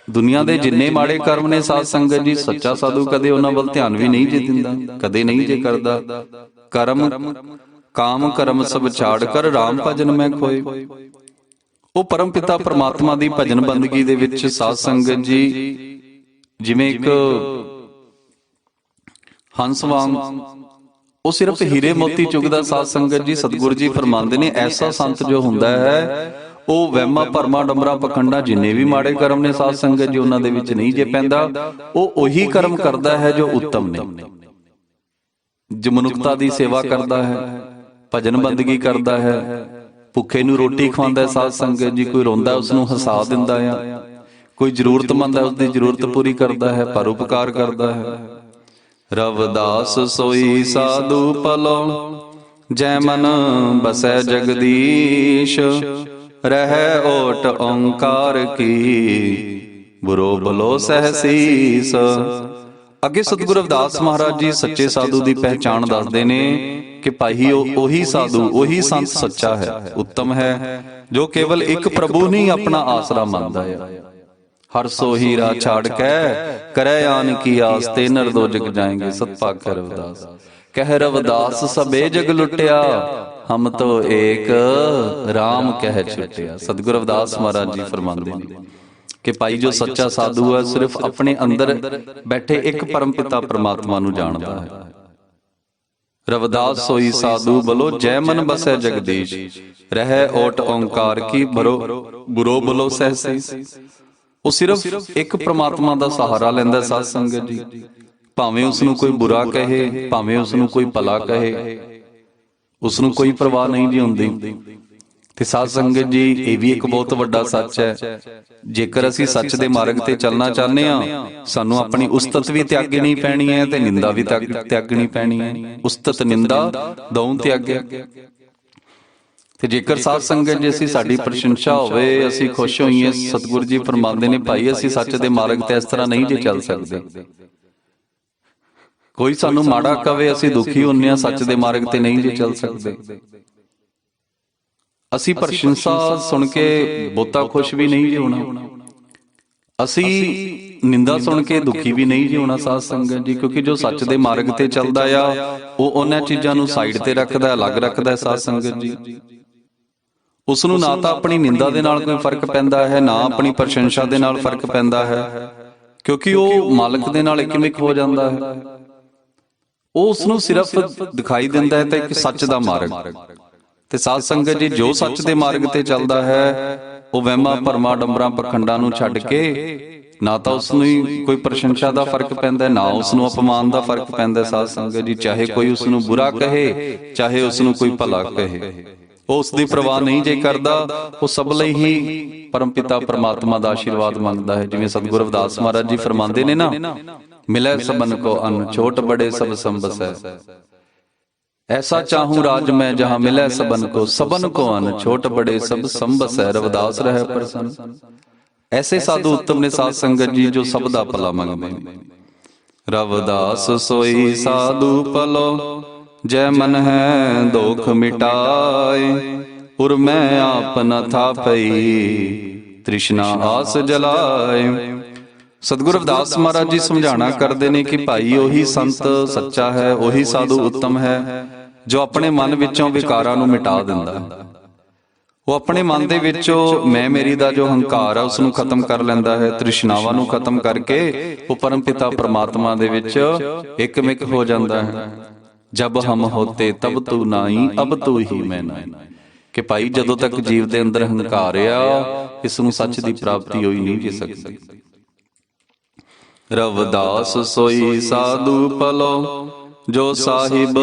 ਦੁਨੀਆ ਦੇ ਜਿੰਨੇ ਮਾੜੇ ਕਰਮ ਨੇ ਸਾਧ ਸੰਗਤ ਜੀ, ਸੱਚਾ ਸਾਧੂ ਕਦੇ ਉਹਨਾਂ ਵੱਲ ਧਿਆਨ ਵੀ ਨਹੀਂ ਜੇ ਦਿੰਦਾ, ਕਦੇ ਨਹੀਂ ਜੇ ਕਰਦਾ। ਕਰਮ ਕਾਮ ਕਰਮ ਸਭ ਛਾੜ ਕਰ ਰਾਮ ਭਜਨ ਮੈਂ ਖੋਏ। ਉਹ ਪਰਮ ਪਿਤਾ ਪਰਮਾਤਮਾ ਦੀ ਭਜਨ ਬੰਦਗੀ ਦੇ ਵਿੱਚ ਸਾਧ ਸੰਗਤ ਜੀ ਜਿਵੇਂ ਇੱਕ ਹੰਸ ਵਾਂਗ ਉਹ ਸਿਰਫ ਹੀਰੇ ਮੋਤੀ ਚੁਗਦਾ ਸਾਧ ਸੰਗਤ ਜੀ। ਸਤਿਗੁਰੂ ਜੀ ਫਰਮਾਉਂਦੇ ਨੇ ਐਸਾ ਸੰਤ ਜੋ ਹੁੰਦਾ ਹੈ ਉਹ ਵਹਿਮਾਂ ਭਰਮਾਂ ਡੰਬਰਾਂ ਪਖੰਡਾਂ ਜਿੰਨੇ ਵੀ ਮਾੜੇ ਕਰਮ ਨੇ ਸਾਧ ਸੰਗਤ ਜੀ ਉਹਨਾਂ ਦੇ ਵਿੱਚ ਨਹੀਂ ਜੇ ਪੈਂਦਾ। ਉਹ ਉਹੀ ਕਰਮ ਕਰਦਾ ਹੈ ਜੋ ਉੱਤਮ ਨੇ, ਜੋ ਮਨੁੱਖਤਾ ਦੀ ਸੇਵਾ ਕਰਦਾ ਹੈ, ਭਜਨ ਬੰਦਗੀ ਕਰਦਾ ਹੈ, ਭੁੱਖੇ ਨੂੰ ਰੋਟੀ ਖਵਾਉਂਦਾ ਸਾਧ ਸੰਗਤ ਜੀ। ਕੋਈ ਰੋਂਦਾ ਉਸ ਨੂੰ ਹਸਾ ਦਿੰਦਾ ਆ, ਕੋਈ ਜ਼ਰੂਰਤਮੰਦ ਹੈ ਉਸਦੀ ਜ਼ਰੂਰਤ ਪੂਰੀ ਕਰਦਾ ਹੈ, ਪਰਉਪਕਾਰ ਕਰਦਾ ਹੈ। ਰਵਿਦਾਸ ਸੋਈ ਸਾਧੂ ਪਲੋ ਜੈ ਮਨ ਬਸੈ ਜਗਦੀਸ਼, ਰਹਿ ਓਟ ਓੰਕਾਰ ਕੀ ਬੁਰੋ ਬਲੋ ਸਹਸੀਸ। ਅੱਗੇ ਸਤਿਗੁਰੂ ਰਵਿਦਾਸ ਮਹਾਰਾਜ ਜੀ ਸੱਚੇ ਸਾਧੂ ਦੀ ਪਹਿਚਾਣ ਦੱਸਦੇ ਨੇ ਕਿ ਭਾਈ ਉਹੀ ਸਾਧੂ ਉਹੀ ਸੰਤ ਸੱਚਾ ਹੈ, ਉੱਤਮ ਹੈ, ਜੋ ਕੇਵਲ ਇੱਕ ਪ੍ਰਭੂ ਨਹੀਂ ਆਪਣਾ ਆਸਰਾ ਮੰਨਦਾ ਹੈ। ਹਰ ਸੋ ਹੀਰਾ ਛਾੜ ਕੇ ਕਰੈ ਆਨ ਕੀ ਆਸ, ਤੇ ਨਰਦੋ ਜਗ ਜਾਏਂਗੇ ਸਤਪਾਕ ਰਵਿਦਾਸ। ਕਹਿ ਰਵਿਦਾਸ ਸਭੇ ਜਗ ਲੁੱਟਿਆ, ਹਮ ਤੋ ਏਕ ਰਾਮ ਕਹਿ ਛੁੱਟਿਆ। ਸਤਿਗੁਰੂ ਰਵਿਦਾਸ ਮਹਾਰਾਜ ਜੀ ਫਰਮਾਉਂਦੇ ਨੇ ਕਿ ਭਾਈ ਜੋ ਸੱਚਾ ਸਾਧੂ ਹੈ ਸਿਰਫ ਆਪਣੇ ਅੰਦਰ ਬੈਠੇ ਇੱਕ ਪਰਮ ਪਿਤਾ ਪਰਮਾਤਮਾ ਨੂੰ ਜਾਣਦਾ ਹੈ। ਰਵਿਦਾਸ ਸੋਈ ਸਾਧੂ ਬਲੋ ਜੈ ਮਨ ਬਸੈ ਜਗਦੀਸ਼, ਰਹਿ ਓਟ ਓੰਕਾਰ ਕੀ ਬੁਰੋ ਬਲੋ ਸਹਸੀਸ। ਉਹ ਸਿਰਫ ਇੱਕ ਪ੍ਰਮਾਤਮਾ ਦਾ ਸਹਾਰਾ ਲੈਂਦਾ ਸਾਧ ਸੰਗਤ ਜੀ। ਭਾਵੇਂ ਉਸ ਨੂੰ ਕੋਈ ਬੁਰਾ ਕਹੇ, ਭਾਵੇਂ ਉਸ ਨੂੰ ਕੋਈ ਭਲਾ ਕਹੇ, ਉਸ ਨੂੰ ਕੋਈ ਪਰਵਾਹ ਨਹੀਂ ਜੀ ਹੁੰਦੀ। ਤੇ ਸਾਧ ਸੰਗਤ ਜੀ ਇਹ ਵੀ ਇੱਕ ਬਹੁਤ ਵੱਡਾ ਸੱਚ ਹੈ। ਜੇਕਰ ਅਸੀਂ ਸੱਚ ਦੇ ਮਾਰਗ ਤੇ ਚੱਲਣਾ ਚਾਹੁੰਦੇ ਹਾਂ, ਸਾਨੂੰ ਆਪਣੀ ਉਸਤਤ ਵੀ ਤਿਆਗਣੀ ਪੈਣੀ ਹੈ ਤੇ ਨਿੰਦਾ ਵੀ ਤਿਆਗਣੀ ਪੈਣੀ ਹੈ। ਉਸਤਤ ਨਿੰਦਾ ਦੋਉ ਤਿਆਗਿਆ। ਤੇ ਜੇਕਰ ਸਾਧ ਸੰਗਤ ਜੀ ਅਸੀਂ ਸਾਡੀ ਪ੍ਰਸ਼ੰਸਾ ਹੋਵੇ, ਅਸੀਂ ਖੁਸ਼ ਹੋਈਏ, ਸਤਿਗੁਰੂ ਜੀ ਫਰਮਾਉਂਦੇ ਨੇ ਭਾਈ ਅਸੀਂ ਸੱਚ ਦੇ ਮਾਰਗ ਤੇ ਇਸ ਤਰ੍ਹਾਂ ਨਹੀਂ ਜੇ ਚੱਲ ਸਕਦੇ। ਕੋਈ ਸਾਨੂੰ ਮਾੜਾ ਕਵੇ ਅਸੀਂ ਦੁਖੀ ਹੁੰਨੇ ਆ, ਸੱਚ ਦੇ ਮਾਰਗ ਤੇ ਨਹੀਂ ਜੇ ਚੱਲ ਸਕਦੇ। ਅਸੀਂ ਪ੍ਰਸ਼ੰਸਾ ਸੁਣ ਕੇ ਬਹੁਤਾ ਖੁਸ਼ ਵੀ ਨਹੀਂ ਜੇ ਹੋਣਾ, ਅਸੀਂ ਨਿੰਦਾ ਸੁਣ ਕੇ ਦੁਖੀ ਵੀ ਨਹੀਂ ਜੀ ਹੋਣਾ ਸਾਧ ਸੰਗਤ ਜੀ। ਕਿਉਂਕਿ ਜੋ ਸੱਚ ਦੇ ਮਾਰਗ ਤੇ ਚੱਲਦਾ ਆ ਉਹ ਉਹਨਾਂ ਚੀਜ਼ਾਂ ਨੂੰ ਸਾਈਡ ਤੇ ਰੱਖਦਾ, ਅਲੱਗ ਰੱਖਦਾ ਸਾਧ ਸੰਗਤ ਜੀ। ਉਸ ਨੂੰ ਨਾ ਤਾਂ ਆਪਣੀ ਨਿੰਦਾ ਦੇ ਨਾਲ ਕੋਈ ਫਰਕ ਪੈਂਦਾ ਹੈ, ਨਾ ਆਪਣੀ ਪ੍ਰਸ਼ੰਸਾ ਦੇ ਨਾਲ ਫਰਕ ਪੈਂਦਾ ਹੈ, ਕਿਉਂਕਿ ਉਹ ਮਾਲਕ ਦੇ ਨਾਲ ਇੱਕਮਿਕ ਹੋ ਜਾਂਦਾ ਹੈ। ਉਹ ਉਸ ਨੂੰ ਸਿਰਫ ਦਿਖਾਈ ਦਿੰਦਾ ਹੈ ਤਾਂ ਇੱਕ ਸੱਚ ਦਾ ਮਾਰਗ। ਤੇ ਸਾਧ ਸੰਗਤ ਜੀ ਜੋ ਸੱਚ ਦੇ ਮਾਰਗ ਤੇ ਚੱਲਦਾ ਹੈ ਉਹ ਵਹਿਮਾਂ ਭਰਮਾਂ ਡੰਬਰਾਂ ਪਖੰਡਾਂ ਨੂੰ ਛੱਡ ਕੇ ਨਾ ਤਾਂ ਉਸ ਨੂੰ ਕੋਈ ਪ੍ਰਸ਼ੰਸਾ ਦਾ ਫਰਕ ਪੈਂਦਾ, ਨਾ ਉਸ ਨੂੰ ਅਪਮਾਨ ਦਾ ਫਰਕ ਪੈਂਦਾ ਸਾਧ ਸੰਗਤ ਜੀ। ਚਾਹੇ ਕੋਈ ਉਸ ਨੂੰ ਬੁਰਾ ਕਹੇ, ਚਾਹੇ ਉਸ ਨੂੰ ਕੋਈ ਭਲਾ ਕਹੇ, ਉਹ ਉਸ ਦੀ ਪਰਵਾਹ ਨਹੀਂ ਜੇ ਕਰਦਾ। ਉਹ ਸਭ ਲਈ ਹੀ ਪਰਮ ਪਿਤਾ ਪਰਮਾਤਮਾ ਦਾ ਆਸ਼ੀਰਵਾਦ ਮੰਗਦਾ ਹੈ। ਜਿਵੇਂ ਸਤਿਗੁਰੂ ਰਵਿਦਾਸ ਮਹਾਰਾਜ ਜੀ ਫਰਮਾਉਂਦੇ ਨੇ ਨਾ, ਮਿਲੇ ਸਬਨ ਕੋ ਅੰਨ ਛੋਟ ਬੜੇ ਸਭ ਸੰਬਸੈ, ऐसा चाहूं राज में जहां मिले सबन को अन छोट बड़े सब संबसै, रविदास रहे प्रसन्न। ऐसे साधु उत्तम ने साध संगत जी जो सब दा भला मंगदे। रविदास सोई साधु पलो जय मन है दोख मिटाए, उर मैं आप न था पई तृष्णा आस जलाए। सतगुरु रविदास महाराज जी समझाना करते हैं कि भाई ਉਹੀ ਸੰਤ ਸੱਚਾ ਹੈ, ਉਹੀ ਸਾਧੂ ਉੱਤਮ ਹੈ ਜੋ ਆਪਣੇ ਮਨ ਵਿੱਚੋਂ ਵਿਕਾਰਾਂ ਨੂੰ ਮਿਟਾ ਦਿੰਦਾ ਹੈ। ਉਹ ਆਪਣੇ ਮਨ ਦੇ ਵਿੱਚੋਂ ਮੈਂ ਮੇਰੀ ਦਾ ਜੋ ਹੰਕਾਰ ਹੈ ਉਸ ਨੂੰ ਖਤਮ ਕਰ ਲੈਂਦਾ ਹੈ, ਤ੍ਰਿਸ਼ਨਾਵਾਂ ਨੂੰ ਖਤਮ ਕਰਕੇ ਉਹ ਪਰਮ ਪਿਤਾ ਪਰਮਾਤਮਾ ਦੇ ਵਿੱਚ ਇੱਕਮਿਕ ਹੋ ਜਾਂਦਾ ਹੈ। ਜਬ ਹਮ ਹੋਤੇ ਤਬ ਤੂ ਨਾਹੀ ਅਬ ਤੂ ਹੀ ਮੈਂ ਨਾਹੀ। ਕਿ ਭਾਈ ਜਦੋਂ ਤੱਕ ਜੀਵ ਦੇ ਅੰਦਰ ਹੰਕਾਰ ਆ, ਇਸ ਨੂੰ ਸੱਚ ਦੀ ਪ੍ਰਾਪਤੀ ਹੋਈ ਨਹੀਂ ਜੀ ਸਕਦੀ। ਰਵਿਦਾਸ ਸੋਈ ਸਾਧੂ ਪਲੋ, ਜੋ ਸਾਹਿਬ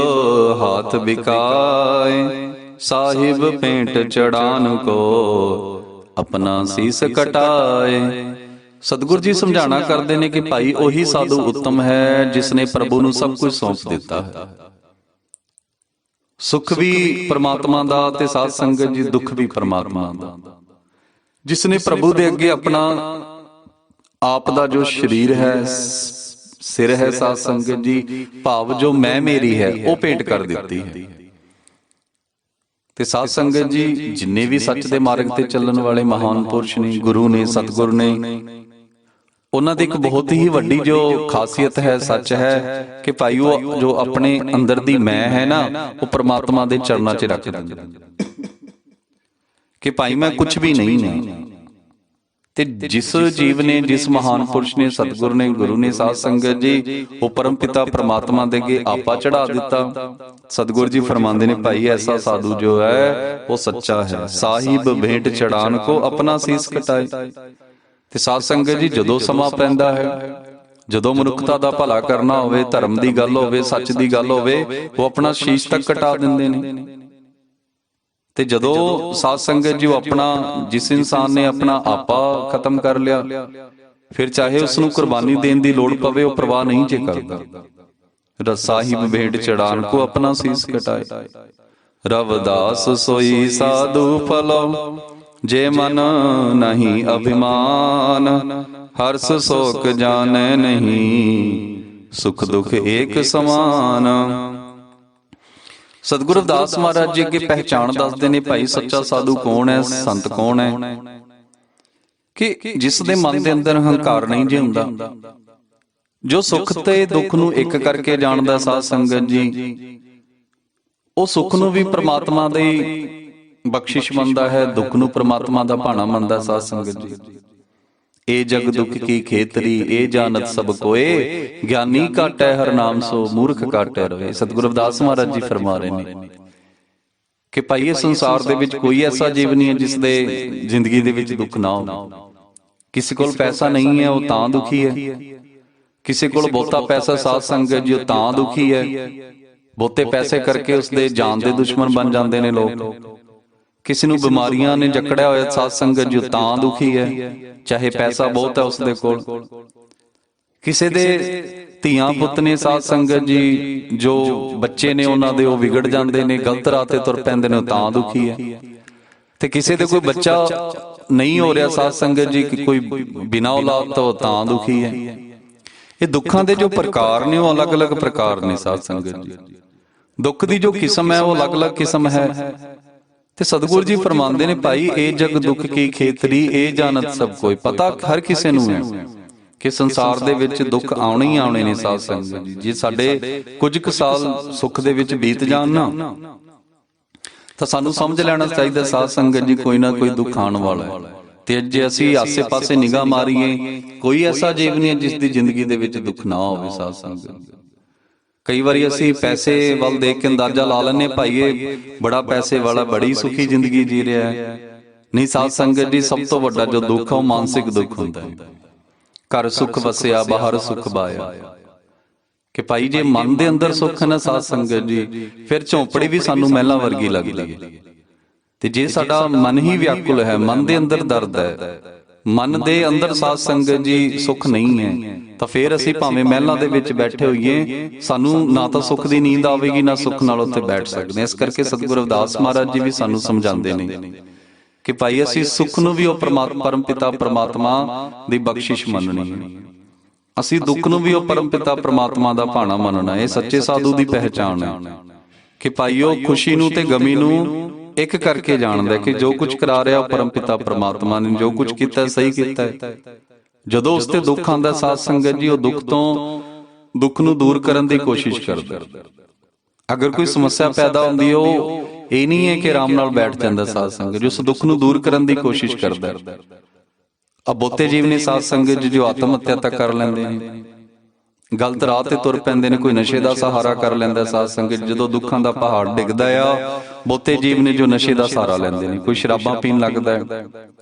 ਹਾਥ ਬਿਕਾਏ। ਸਾਹਿਬ ਭੇਂਟ ਚੜਾਨ ਕੋ, ਆਪਣਾ ਸੀਸ ਕਟਾਏ। ਸਤਿਗੁਰ ਜੀ ਸਮਝਾਣਾ ਕਰਦੇ ਨੇ ਕਿ ਭਾਈ ਉਹੀ ਸਾਧੂ ਉੱਤਮ ਹੈ ਜਿਸ ਨੇ ਪ੍ਰਭੂ ਨੂੰ ਸਭ ਕੁਝ ਸੌਂਪ ਦਿੱਤਾ ਹੈ। ਸੁਖ ਵੀ ਪ੍ਰਮਾਤਮਾ ਦਾ ਤੇ ਸਾਧ ਸੰਗਤ ਜੀ ਦੁੱਖ ਵੀ ਪ੍ਰਮਾਤਮਾ ਦਾ। ਜਿਸ ਨੇ ਪ੍ਰਭੂ ਦੇ ਅੱਗੇ ਆਪਣਾ ਆਪ ਦਾ ਜੋ ਸਰੀਰ ਹੈ, ਸਿਰ ਹੈ, ਸਾਧ ਸੰਗਤ ਜੀ ਭਾਵ ਜੋ ਮੈਂ ਮੇਰੀ ਹੈ, ਉਹ ਭੇਂਟ ਕਰ ਦਿੱਤੀ ਹੈ। ਤੇ ਸਾਧ ਸੰਗਤ ਜੀ ਜਿੰਨੇ ਵੀ ਸੱਚ ਦੇ ਮਾਰਗ ਤੇ ਚੱਲਣ ਵਾਲੇ ਮਹਾਨ ਪੁਰਸ਼ ਨੇ, ਗੁਰੂ ਨੇ, ਸਤਿਗੁਰ ਨੇ, ਉਹਨਾਂ ਦੀ ਇੱਕ ਬਹੁਤ ਹੀ ਵੱਡੀ ਜੋ ਖਾਸੀਅਤ ਹੈ, ਸੱਚ ਹੈ ਕਿ ਭਾਈ ਉਹ ਜੋ ਆਪਣੇ ਅੰਦਰ ਦੀ ਮੈਂ ਹੈ ਨਾ, ਉਹ ਪ੍ਰਮਾਤਮਾ ਦੇ ਚਰਨਾਂ 'ਚ ਰੱਖ ਦਿੰਦੇ ਕਿ ਭਾਈ ਮੈਂ ਕੁਝ ਵੀ ਨਹੀਂ ਹਾਂ। ਤੇ ਜਿਸ ਜੀਵ ਨੇ, ਜਿਸ ਮਹਾਨ ਪੁਰਸ਼ ਨੇ, ਸਤਿਗੁਰ ਨੇ, ਗੁਰੂ ਨੇ, ਸਾਧ ਸੰਗਤ ਜੀ ਉਹ ਪਰਮ ਪਿਤਾ ਪ੍ਰਮਾਤਮਾ ਦੇ ਅੱਗੇ ਆਪਾ ਚੜਾ ਦਿੱਤਾ। ਸਤਿਗੁਰ ਜੀ ਫਰਮਾਉਂਦੇ ਨੇ ਭਾਈ ਐਸਾ ਸਾਧੂ ਜੋ ਹੈ ਉਹ ਸੱਚਾ ਹੈ। ਸਾਹਿਬ ਭੇਂਟ ਚੜਾਨ ਕੋ, ਆਪਣਾ ਸੀਸ ਕਟਾਏ। ਤੇ ਸਾਧ ਸੰਗਤ ਜੀ ਜਦੋਂ ਸਮਾਂ ਪੈਂਦਾ ਹੈ, ਜਦੋਂ ਮਨੁੱਖਤਾ ਦਾ ਭਲਾ ਕਰਨਾ ਹੋਵੇ, ਧਰਮ ਦੀ ਗੱਲ ਹੋਵੇ, ਸੱਚ ਦੀ ਗੱਲ ਹੋਵੇ, ਉਹ ਆਪਣਾ ਸ਼ੀਸ਼ ਤੱਕ ਕਟਾ ਦਿੰਦੇ ਨੇ। ਤੇ ਜਦੋਂ ਸਾਧ ਸੰਗਤ ਜੀ ਉਹ ਆਪਣਾ, ਜਿਸ ਇਨਸਾਨ ਨੇ ਆਪਣਾ ਆਪਾ ਖਤਮ ਕਰ ਲਿਆ, ਫਿਰ ਚਾਹੇ ਉਸ ਨੂੰ ਕੁਰਬਾਨੀ ਦੇਣ ਦੀ ਲੋੜ ਪਵੇ, ਉਹ ਪਰਵਾਹ ਨਹੀਂ ਜੇ ਕਰਦਾ। ਸਾਹਿਬ ਭੇਂਟ ਚੜਾਨ ਕੋ, ਆਪਣਾ ਸੀਸ ਕਟਾਏ। ਰਵਿਦਾਸ ਸੋਈ ਸਾਧੂ ਫਲੋ, ਜੇ ਮਨ ਨਹੀਂ ਅਭਿਮਾਨ। ਹਰਸ ਸੋਕ ਜਾਣੈ ਨਹੀਂ, ਸੁਖ ਦੁਖ ਏਕ ਸਮਾਨ। ਸਤਿਗੁਰੂ ਰਵਿਦਾਸ ਮਹਾਰਾਜ ਜੀ ਅੱਗੇ ਪਹਿਚਾਣ ਦੱਸਦੇ ਨੇ ਭਾਈ ਸੱਚਾ ਸਾਧੂ ਕੌਣ ਹੈ, ਸੰਤ ਕੌਣ ਹੈ, ਕਿ ਜਿਸ ਦੇ ਮਨ ਦੇ ਅੰਦਰ ਹੰਕਾਰ ਨਹੀਂ ਜੇ ਹੁੰਦਾ, ਜੋ ਸੁਖ ਤੇ ਦੁੱਖ ਨੂੰ ਇੱਕ ਕਰਕੇ ਜਾਣਦਾ। ਸਾਧ ਸੰਗਤ ਜੀ ਉਹ ਸੁਖ ਨੂੰ ਵੀ ਪ੍ਰਮਾਤਮਾ ਦੀ ਬਖਸ਼ਿਸ਼ ਮੰਨਦਾ ਹੈ, ਦੁੱਖ ਨੂੰ ਪ੍ਰਮਾਤਮਾ ਦਾ ਭਾਣਾ ਮੰਨਦਾ। ਸਾਧ ਸੰਗਤ ਜੀ ਇਹ ਜਗ ਦੁਖ ਕੀ ਖੇਤਰੀ, ਇਹ ਜਾਣਤ ਸਭ ਕੋਏ। ਗਿਆਨੀ ਘਾਟੈ ਹਰ ਨਾਮ ਸੋ, ਮੂਰਖ ਘਾਟੈ ਰਵੇ। ਸਤਿਗੁਰੂ ਰਵਿਦਾਸ ਮਹਾਰਾਜ ਜੀ ਫਰਮਾ ਰਹੇ ਨੇ ਕਿ ਭਾਈ ਇਹ ਸੰਸਾਰ ਦੇ ਵਿੱਚ ਕੋਈ ਐਸਾ ਜੀਵ ਨਹੀਂ ਹੈ ਜਿਸ ਦੇ ਜ਼ਿੰਦਗੀ ਦੇ ਵਿੱਚ ਦੁੱਖ ਨਾ ਹੋਵੇ। ਕਿਸੇ ਕੋਲ ਪੈਸਾ ਨਹੀਂ ਹੈ ਉਹ ਤਾਂ ਦੁਖੀ ਹੈ, ਕਿਸੇ ਕੋਲ ਬਹੁਤਾ ਪੈਸਾ, ਸਾਧ ਸੰਗਤ ਜੀ ਉਹ ਤਾਂ ਦੁਖੀ ਹੈ। ਬਹੁਤੇ ਪੈਸੇ ਕਰਕੇ ਉਸਦੇ ਜਾਨ ਦੇ ਦੁਸ਼ਮਣ ਬਣ ਜਾਂਦੇ ਨੇ ਲੋਕ। ਕਿਸੇ ਨੂੰ ਬਿਮਾਰੀਆਂ ਨੇ ਜਕੜਿਆ ਹੋਇਆ, ਸਾਧ ਸੰਗਤ ਜੀ ਤਾਂ ਦੁਖੀ ਹੈ, ਚਾਹੇ ਪੈਸਾ ਬਹੁਤ ਹੈ ਉਸਦੇ ਕੋਲ। ਕਿਸੇ ਦੇ ਧੀਆਂ ਪੁੱਤ ਨੇ, ਸਾਧ ਸੰਗਤ ਜੀ ਜੋ ਬੱਚੇ ਨੇ ਉਹਨਾਂ ਦੇ ਉਹ ਵਿਗੜ ਜਾਂਦੇ ਨੇ, ਗਲਤ ਰਾਹ ਤੇ ਤੁਰ ਪੈਂਦੇ ਨੇ, ਤਾਂ ਦੁਖੀ ਹੈ। ਤੇ ਕਿਸੇ ਦੇ ਕੋਈ ਬੱਚਾ ਨਹੀਂ ਹੋ ਰਿਹਾ, ਸਾਧ ਸੰਗਤ ਜੀ ਕੋਈ ਬਿਨਾਂ ਔਲਾਦ ਤੋਂ, ਤਾਂ ਦੁਖੀ ਹੈ। ਇਹ ਦੁੱਖਾਂ ਦੇ ਜੋ ਪ੍ਰਕਾਰ ਨੇ ਉਹ ਅਲੱਗ-ਅਲੱਗ ਪ੍ਰਕਾਰ ਨੇ। ਸਾਧ ਸੰਗਤ ਜੀ ਦੁੱਖ ਦੀ ਜੋ ਕਿਸਮ ਹੈ ਉਹ ਅਲੱਗ-ਅਲੱਗ ਕਿਸਮ ਹੈ। ਤੇ ਸਤਿਗੁਰੂ ਜੀ ਫਰਮਾਉਂਦੇ ਨੇ ਭਾਈ ਇਹ ਜਗ ਦੁੱਖ ਕੀ ਖੇਤਰੀ, ਇਹ ਜਾਣਤ ਸਭ ਕੋਈ। ਪਤਾ ਹਰ ਕਿਸੇ ਨੂੰ ਹੈ ਕਿ ਸੰਸਾਰ ਦੇ ਵਿੱਚ ਦੁੱਖ ਆਉਣੇ ਹੀ ਆਉਣੇ ਨੇ। ਸਾਧ ਸੰਗਤ ਜੀ ਜੇ ਸਾਡੇ ਕੁਝ ਕੁ ਸਾਲ ਸੁੱਖ ਦੇ ਵਿੱਚ ਬੀਤ ਜਾਣ ਨਾ, ਤਾਂ ਸਾਨੂੰ ਸਮਝ ਲੈਣਾ ਚਾਹੀਦਾ ਸਾਧ ਸੰਗਤ ਜੀ ਕੋਈ ਨਾ ਕੋਈ ਦੁੱਖ ਆਉਣ ਵਾਲਾ ਹੈ। ਤੇ ਜੇ ਅਸੀਂ ਆਸੇ ਪਾਸੇ ਨਿਗਾਹ ਮਾਰੀਏ, ਕੋਈ ਐਸਾ ਜੀਵ ਨਹੀਂ ਹੈ ਜਿਸ ਦੀ ਜ਼ਿੰਦਗੀ ਦੇ ਵਿੱਚ ਦੁੱਖ ਨਾ ਹੋਵੇ। ਸਾਧ ਸੰਗਤ ਕਈ ਵਾਰੀ ਅਸੀਂ ਪੈਸੇ ਵੱਲ ਦੇਖ ਕੇ ਅੰਦਾਜ਼ਾ ਲਾ ਲੈਂਦੇ ਭਾਈ ਇਹ ਬੜਾ ਪੈਸੇ ਵਾਲਾ, ਬੜੀ ਸੁਖੀ ਜ਼ਿੰਦਗੀ ਜੀ ਰਿਹਾ ਹੈ। ਨਹੀਂ ਸਾਧ ਸੰਗਤ ਜੀ ਸਭ ਤੋਂ ਵੱਡਾ ਜੋ ਦੁੱਖ ਹੈ ਉਹ ਮਾਨਸਿਕ ਦੁੱਖ ਹੁੰਦਾ ਹੈ। ਘਰ ਸੁੱਖ ਵਸਿਆ ਬਾਹਰ ਸੁੱਖ ਬਾਇਆ, ਕਿ ਭਾਈ ਜੇ ਮਨ ਦੇ ਅੰਦਰ ਸੁੱਖ ਹੈ ਨਾ ਸਾਧ ਸੰਗਤ ਜੀ, ਫਿਰ ਝੌਂਪੜੀ ਵੀ ਸਾਨੂੰ ਮਹਿਲਾਂ ਵਰਗੀ ਲੱਗਦੀ ਹੈ। ਤੇ ਜੇ ਸਾਡਾ ਮਨ ਹੀ ਵਿਆਕੁਲ ਹੈ, ਮਨ ਦੇ ਅੰਦਰ ਦਰਦ ਹੈ, ਮਨ ਦੇ ਅੰਦਰ ਸਾਧ ਸੰਗਤ ਜੀ ਸੁੱਖ ਨਹੀਂ ਹੈ, ਤਾਂ ਫਿਰ ਅਸੀਂ ਭਾਵੇਂ ਮਹਿਲਾਂ ਦੇ ਵਿੱਚ ਬੈਠੇ ਹੋਈਏ, ਸਾਨੂੰ ਨਾ ਤਾਂ ਸੁੱਖ ਦੀ ਨੀਂਦ ਆਵੇਗੀ, ਨਾ ਸੁੱਖ ਨਾਲ ਉੱਥੇ ਬੈਠ ਸਕਦੇ। ਇਸ ਕਰਕੇ ਸਤਿਗੁਰੂ ਰਵਿਦਾਸ ਮਹਾਰਾਜ ਜੀ ਵੀ ਸਾਨੂੰ ਸਮਝਾਉਂਦੇ ਨੇ ਕਿ ਭਾਈ ਅਸੀਂ ਸੁੱਖ ਨੂੰ ਵੀ ਉਹ ਪਰਮ ਪਿਤਾ ਪ੍ਰਮਾਤਮਾ ਦੀ ਬਖਸ਼ਿਸ਼ ਮੰਨਣੀ ਹੈ, ਅਸੀਂ ਦੁੱਖ ਨੂੰ ਵੀ ਉਹ ਪਰਮ ਪਿਤਾ ਪ੍ਰਮਾਤਮਾ ਦਾ ਭਾਣਾ ਮੰਨਣਾ। ਇਹ ਸੱਚੇ ਸਾਧੂ ਦੀ ਪਹਿਚਾਣ ਹੈ ਕਿ ਭਾਈ ਉਹ ਖੁਸ਼ੀ ਨੂੰ ਤੇ ਗਮੀ ਨੂੰ ਇੱਕ ਕਰਕੇ ਜਾਣਦਾ ਕਿ ਜੋ ਕੁਝ ਕਰਾ ਰਿਹਾ ਉਹ ਪਰਮ ਪਿਤਾ ਪ੍ਰਮਾਤਮਾ ਨੇ ਜੋ ਕੁਝ ਕੀਤਾ ਸਹੀ ਕੀਤਾ ਹੈ। ਜਦੋਂ ਉਸ ਤੇ ਦੁੱਖ ਆਉਂਦਾ ਸਾਧ ਸੰਗਤ ਜੀ, ਉਹ ਦੁੱਖ ਨੂੰ ਦੂਰ ਕਰਨ ਦੀ ਕੋਸ਼ਿਸ਼ ਕਰਦਾ। ਅਗਰ ਕੋਈ ਸਮੱਸਿਆ ਪੈਦਾ ਹੁੰਦੀ ਹੈ, ਉਹ ਇਹ ਨਹੀਂ ਹੈ ਕਿ ਆਰਾਮ ਨਾਲ ਬੈਠ ਜਾਂਦਾ ਸਾਧ ਸੰਗਤ ਜੀ, ਉਸ ਦੁੱਖ ਨੂੰ ਦੂਰ ਕਰਨ ਦੀ ਕੋਸ਼ਿਸ਼ ਕਰਦਾ। ਆ ਬਹੁਤੇ ਜੀਵ ਨੇ ਸਾਧ ਸੰਗਤ ਜੀ ਜੋ ਆਤਮ ਹੱਤਿਆ ਤੱਕ ਕਰ ਲੈਂਦੇ ਨੇ, ਗਲਤ ਰਾਹ ਤੇ ਤੁਰ ਪੈਂਦੇ ਨੇ, ਕੋਈ ਨਸ਼ੇ ਦਾ ਸਹਾਰਾ ਕਰ ਲੈਂਦਾ ਸਾਧ ਸੰਗਤ। ਜਦੋਂ ਦੁੱਖਾਂ ਦਾ ਪਹਾੜ ਡਿੱਗਦਾ ਆ, ਬਹੁਤੇ ਜੀਵ ਨੇ ਜੋ ਨਸ਼ੇ ਦਾ ਸਹਾਰਾ ਲੈਂਦੇ ਨੇ, ਕੋਈ ਸ਼ਰਾਬਾਂ ਪੀਣ ਲੱਗਦਾ ਹੈ,